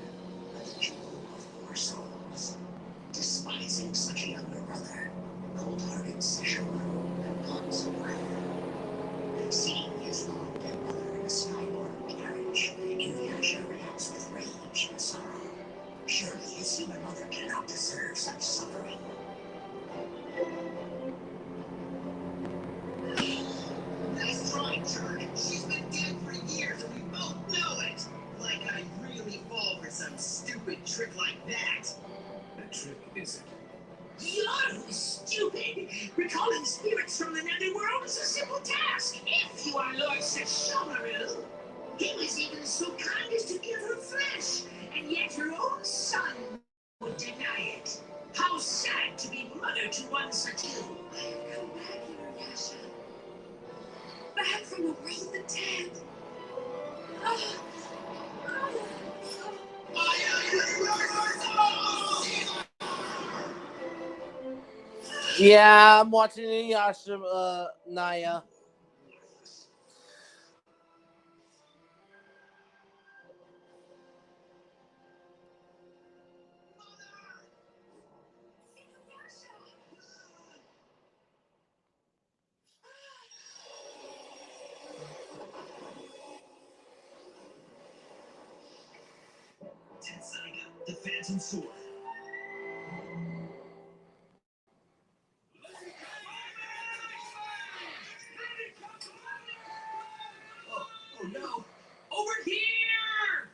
a jewel of 4 souls. Despising such a younger brother, cold-hearted Sesshomaru plots a plan. Seeing his long-dead mother in a skyborn carriage, Inuyasha reacts with rage and sorrow. Surely his human mother cannot deserve such suffering. Nice try, jerk. She's been dead for years, and we both know it. Like I'd really fall for some stupid trick like that. A trick, is it? You're stupid. Recalling spirits from the netherworld is a simple task, if you are Lord Sesshomaru. He was even so kind as to give her flesh, and yet her own son would deny it. How sad to be mother to one such as you. I have come back, Inuyasha. Back from the world of the dead. Yeah, I'm watching Inuyasha, Naya. phantom sword. Oh no! Over here!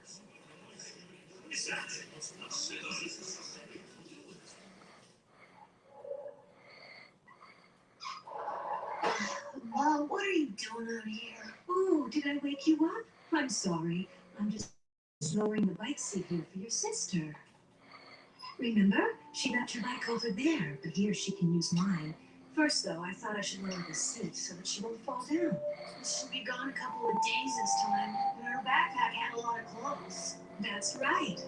Mom, what are you doing out here? Ooh, did I wake you up? I'm sorry. I'm just lowering the bike seat here for your sister. Remember? She left her bike over there, but here she can use mine. First, though, I thought I should lower the seat so that she won't fall down. She'll be gone a couple of days this time, and her backpack had a lot of clothes. That's right.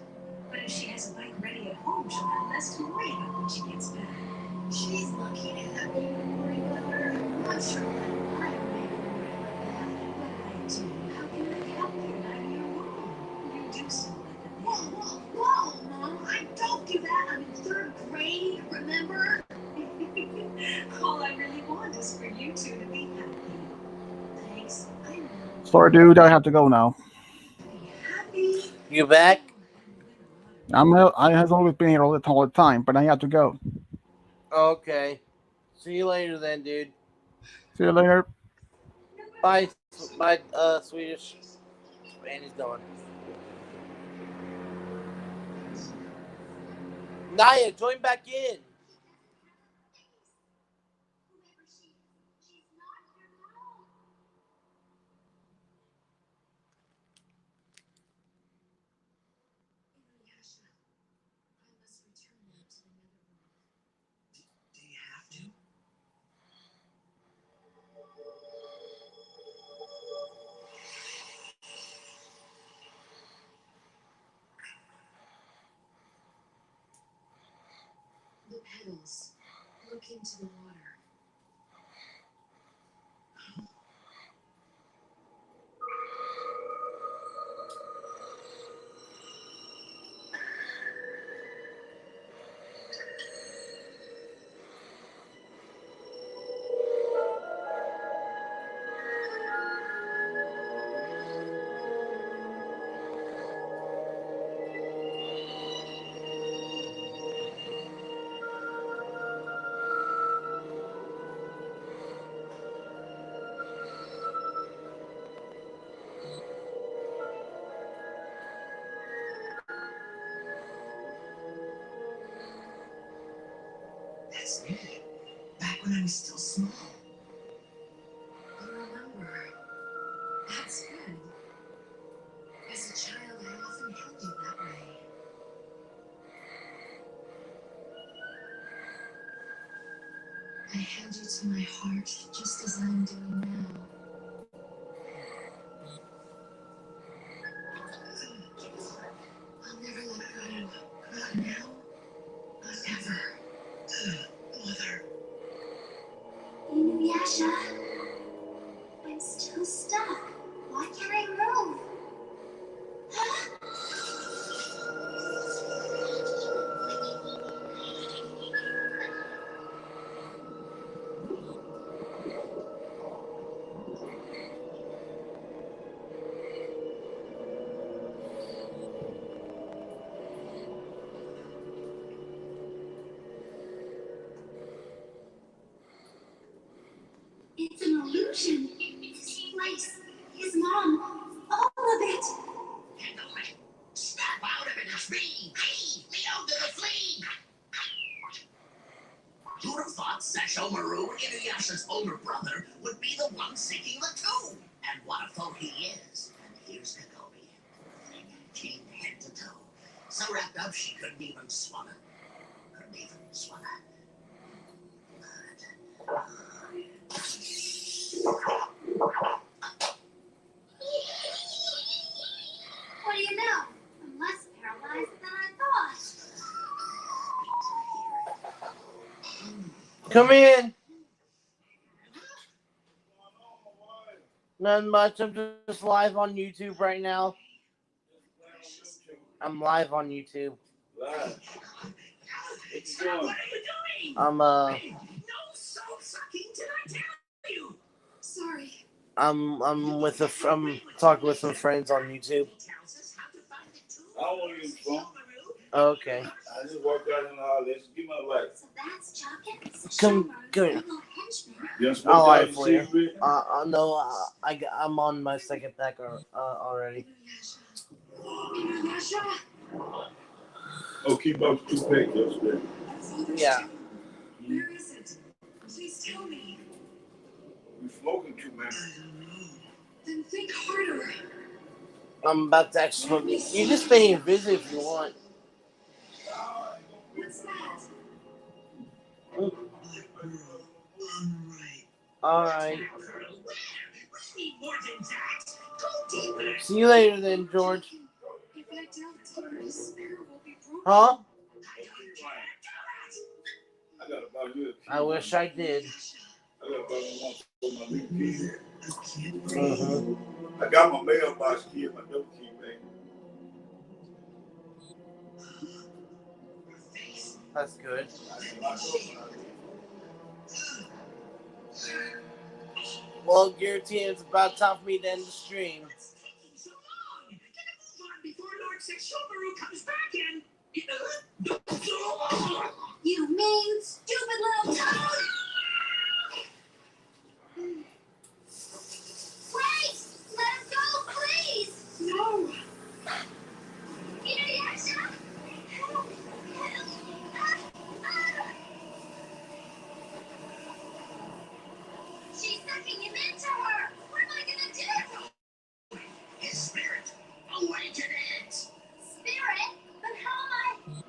But if she has a bike ready at home, she'll have less to worry about when she gets back. She's lucky to have you to worry about her. I'm sure I don't make her worry like that. What I do, how can I help you? I'm your mom. You do so like a man. Whoa, Mom. I don't do that. I'm in 3rd grade, remember? All I really want is for you two to be happy. Thanks. I know. Sorry, dude, I have to go now. Be happy. You back? I has always been here all the time, but I have to go. Okay. See you later then, dude. See you later. Bye, Swedish. And he's gone. Naya, join back in. Do you have to? The petals. Look into the water. That's me. Back when I was still small. You remember. That's good. As a child, I often held you that way. I held you to my heart just as I'm doing now. I'll never let go. Not now. Not ever. Mother. Inuyasha. I'm still stuck. Why can't I move? It's an illusion. His place, his mom, all of it. Handle it. Snap out of it. It's me. Leo to the flea. Who'd have thought Sasho Maru, Inuyasha's older brother, would be the one seeking the tomb? And what a foe he is. And here's Kagobi. Clean head to toe. So wrapped up she couldn't even swallow. What do you know? I'm less paralyzed than I thought. Come in. Nothing much. I'm just live on YouTube right now. I'm live on YouTube. What are you doing? I'm No soap sucking, did I tell you? Sorry. I'm talking with some friends on YouTube. How old are you from? Okay. I just walked out in the hall. Let's give my light. So that's Chuckins. Come here. Just I'll walked light out it in for you. secret. No, I'm on my second pack already. Oh, keep up 2 packs upstairs. Yeah. Where is it? Please tell me. You smoking too much. Then think harder. I'm about to actually. You just stay and visit if you want. What's that? All right. Need more than that. Go deeper. See you later, then, George. If I delve deeper, his spirit will be broken. Huh? I got about you. I wish I did. I got about one for my new key. Mm-hmm. I got my mailbox key and my door key, man. That's good. Well, guarantee it's about time for me to end the stream. It's taking so long. Get a move on before Lord Sexobaru comes back in. You mean stupid little toad? Wait! Let him go, please! No! Inuyasha! Help! Help! She's sucking him into her! What am I gonna do? His spirit! Awaken it! Spirit? But how am I?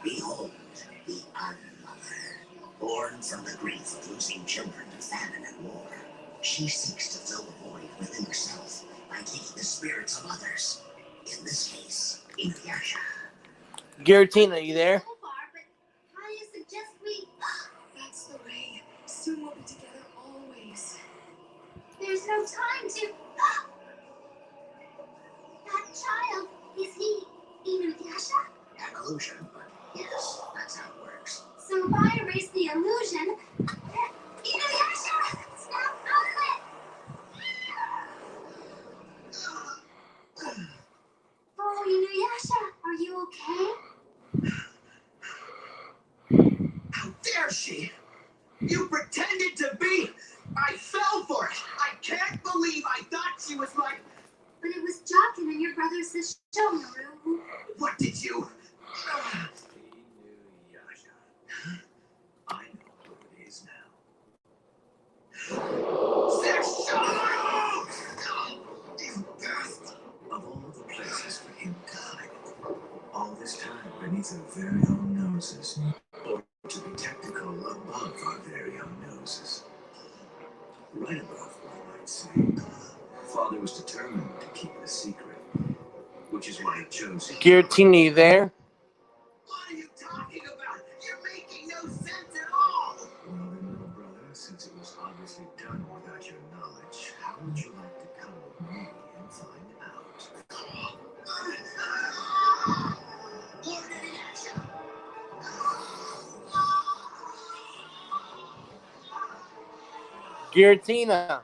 Behold, the Unmother, born from the grief of losing children to famine and war. She seeks to fill the void within herself by taking the spirits of others. In this case, Inuyasha. Guaranteed, are you there? So far, but how do you suggest we... That's the way. Soon we'll be together always. There's no time to... That child, is he Inuyasha? An illusion, but yes, that's how it works. So if I erase the illusion... Inuyasha! Snap out of it! Oh, Inuyasha, are you okay? How dare she? You pretended to be! I fell for it! I can't believe I thought she was my... But it was Jokin and your brother Sesshomaru. What did you... Inuyasha. I know who it is now. Sexual! You bastard! Of all the places for him to hide, all this time beneath our very own noses, or to be technical, above our very own noses. Right above, one might say. Father was determined to keep it a secret, which is why he chose... Guaranteed, are you there? What are you talking about? You're making no sense at all! Well then, little brother, since it was obviously done without your knowledge, how would you like to come with me and find out? Giratina.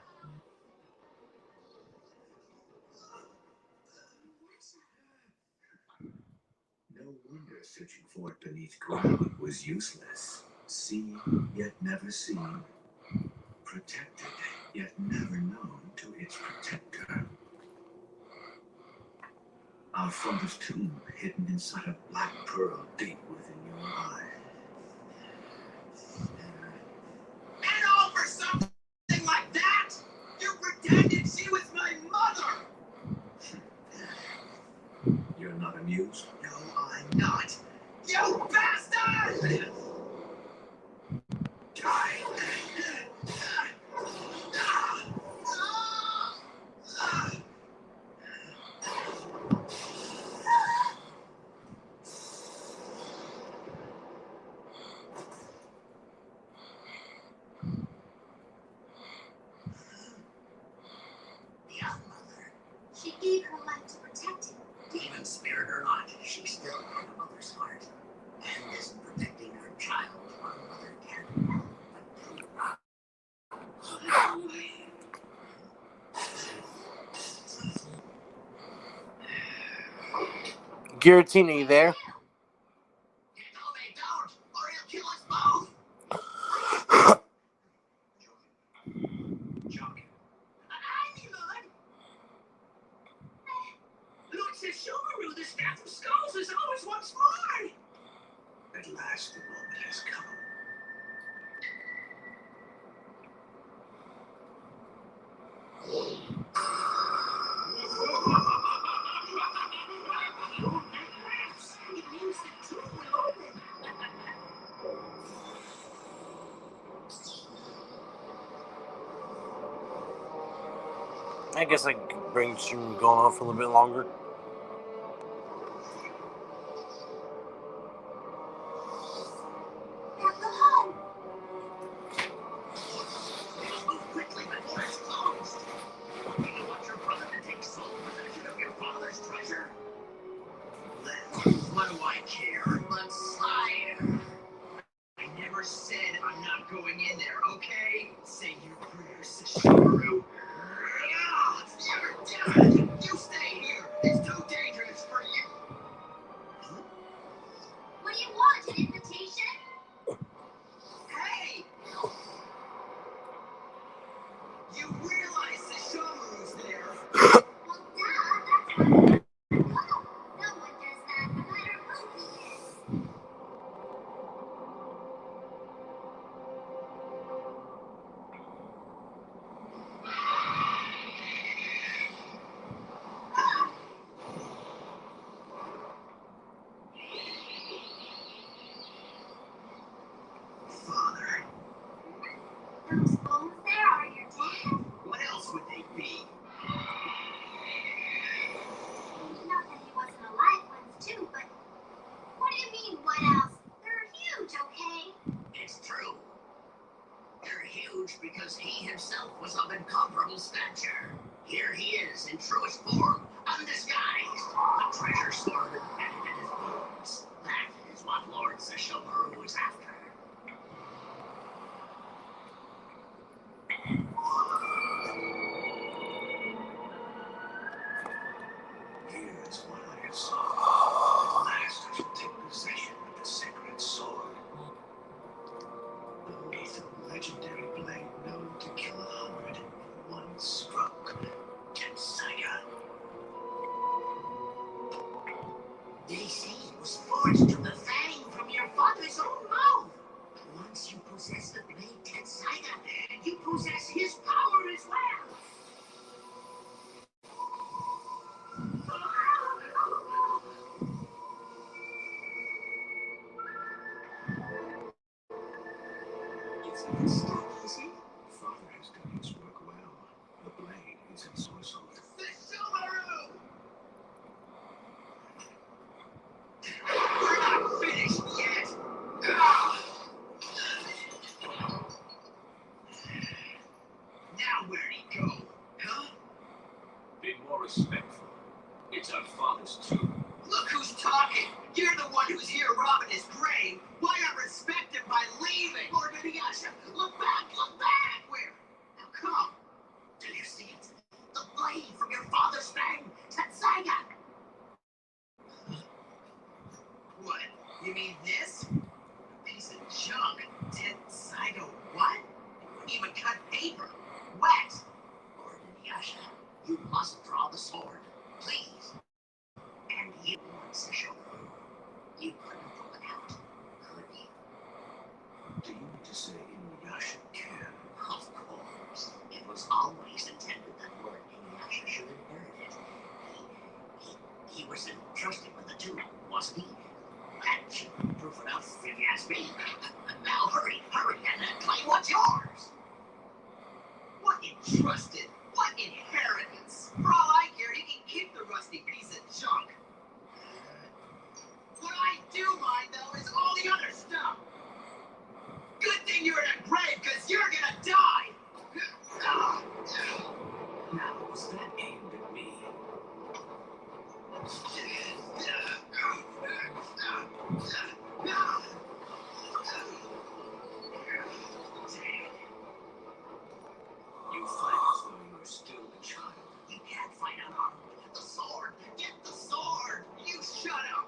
No wonder searching for it beneath ground was useless. Seen, yet never seen. Protected, yet never known to its protector. Our father's tomb hidden inside a black pearl deep within your eye. And all for something like that? You pretended she was my mother! You're not amused? No, I'm not. You bastard! Die. The Mother. She gave her life to protect him. Demon spirit or not, she's still in her mother's heart. And isn't protecting her Guillotine, are you there? No, they don't, or he'll kill us both. Chuck. Anyone? Lord says Shomaru, the staff of skulls, is always once more. At last, the moment has come. It means the tomb will open. I guess I could bring stream going on for a little bit longer. Move quickly, the door is closed. You don't want your brother to take sole possession of your father's treasure. What do I care? Let's slide. I never said I'm not going in there, okay? Say your prayers, Sesshomaru. You're dead. You stay here. It's too dangerous for you. What do you want? An invitation? Hey! You realize Sesshomaru's there? Well, duh, that's why. No one does that, no matter who he is. Father. Those bones there are your dad? What else would they be? Not that he wasn't alive once too, but what do you mean, what else? They're huge, okay? It's true. They're huge because he himself was of incomparable stature. Here he is in truest form, undisguised, the treasure sword embedded in his bones. That is what Lord Sesshomaru is after. Here's what I have sought. At last I shall take possession of the sacred sword. The lethal legendary blade known to kill 100 in one stroke. Tensaiga. They say it was forged from the fang from your father's own mouth. Once you possess the blade Tensaiga, you possess his power as well. It's not stuck, is it? Father has done his work well. The blade is in sorcery. Sesshomaru! We're not finished yet! Now where'd he go? Huh? Be more respectful. It's our father's tomb. Look who's talking! You're the one who's here robbing his grave! Why not respect him by leaving? Lord Inuyasha, look back! Look back! Where? Now come! Do you see it? The blade from your father's fang! Tensaiga! What? You mean this? A piece of junk? Tensaiga what? It wouldn't even cut paper! Wet! Lord Inuyasha, you must draw the sword. Please. And you want Sesshomaru. You couldn't pull it out, could you? Do you mean to say Inuyasha can? Of course. It was always intended that Lord Inuyasha should inherit it. He was entrusted with the tomb, wasn't he? That should be proof enough if you ask me. Now hurry, and claim what's yours. What entrusted? What inheritance? For all I care, he can keep the rusty piece of junk. What I do mind, though, is all the other stuff. Good thing you're in a grave, because you're gonna die. Now, was that aimed at me? You fight as though you were still a child. You can't fight unarmed. Get the sword. Get the sword. You shut up.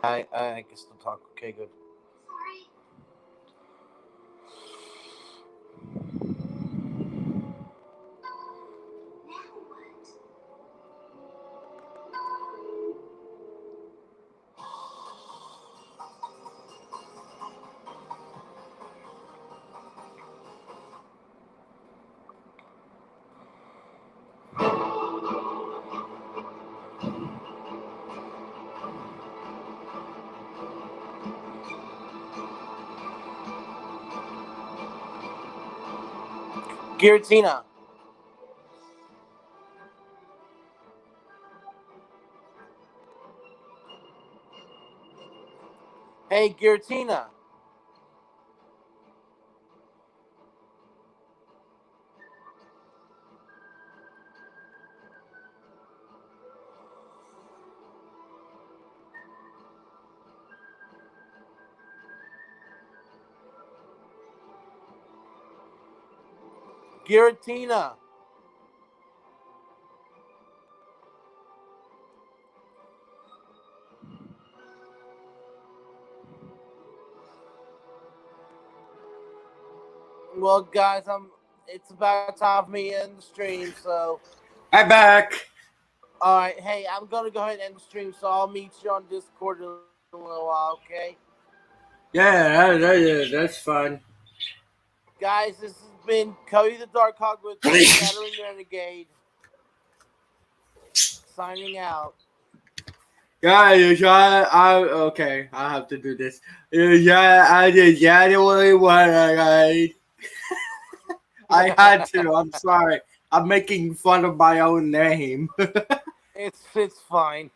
I can still talk. Okay, good. Giratina. Hey, Giratina. Giratina. Well, guys, it's about time for me to end the stream, so. I'm back. Alright, hey, I'm gonna go ahead and end the stream, so I'll meet you on Discord in a little while, okay? Yeah, that's fine. Guys, this has been Cody the Dark Hog with the Shattering Renegade. Signing out. Guys, okay, I have to do this. Yeah, I did January 1, guys. I had to. I'm sorry. I'm making fun of my own name. It's fine.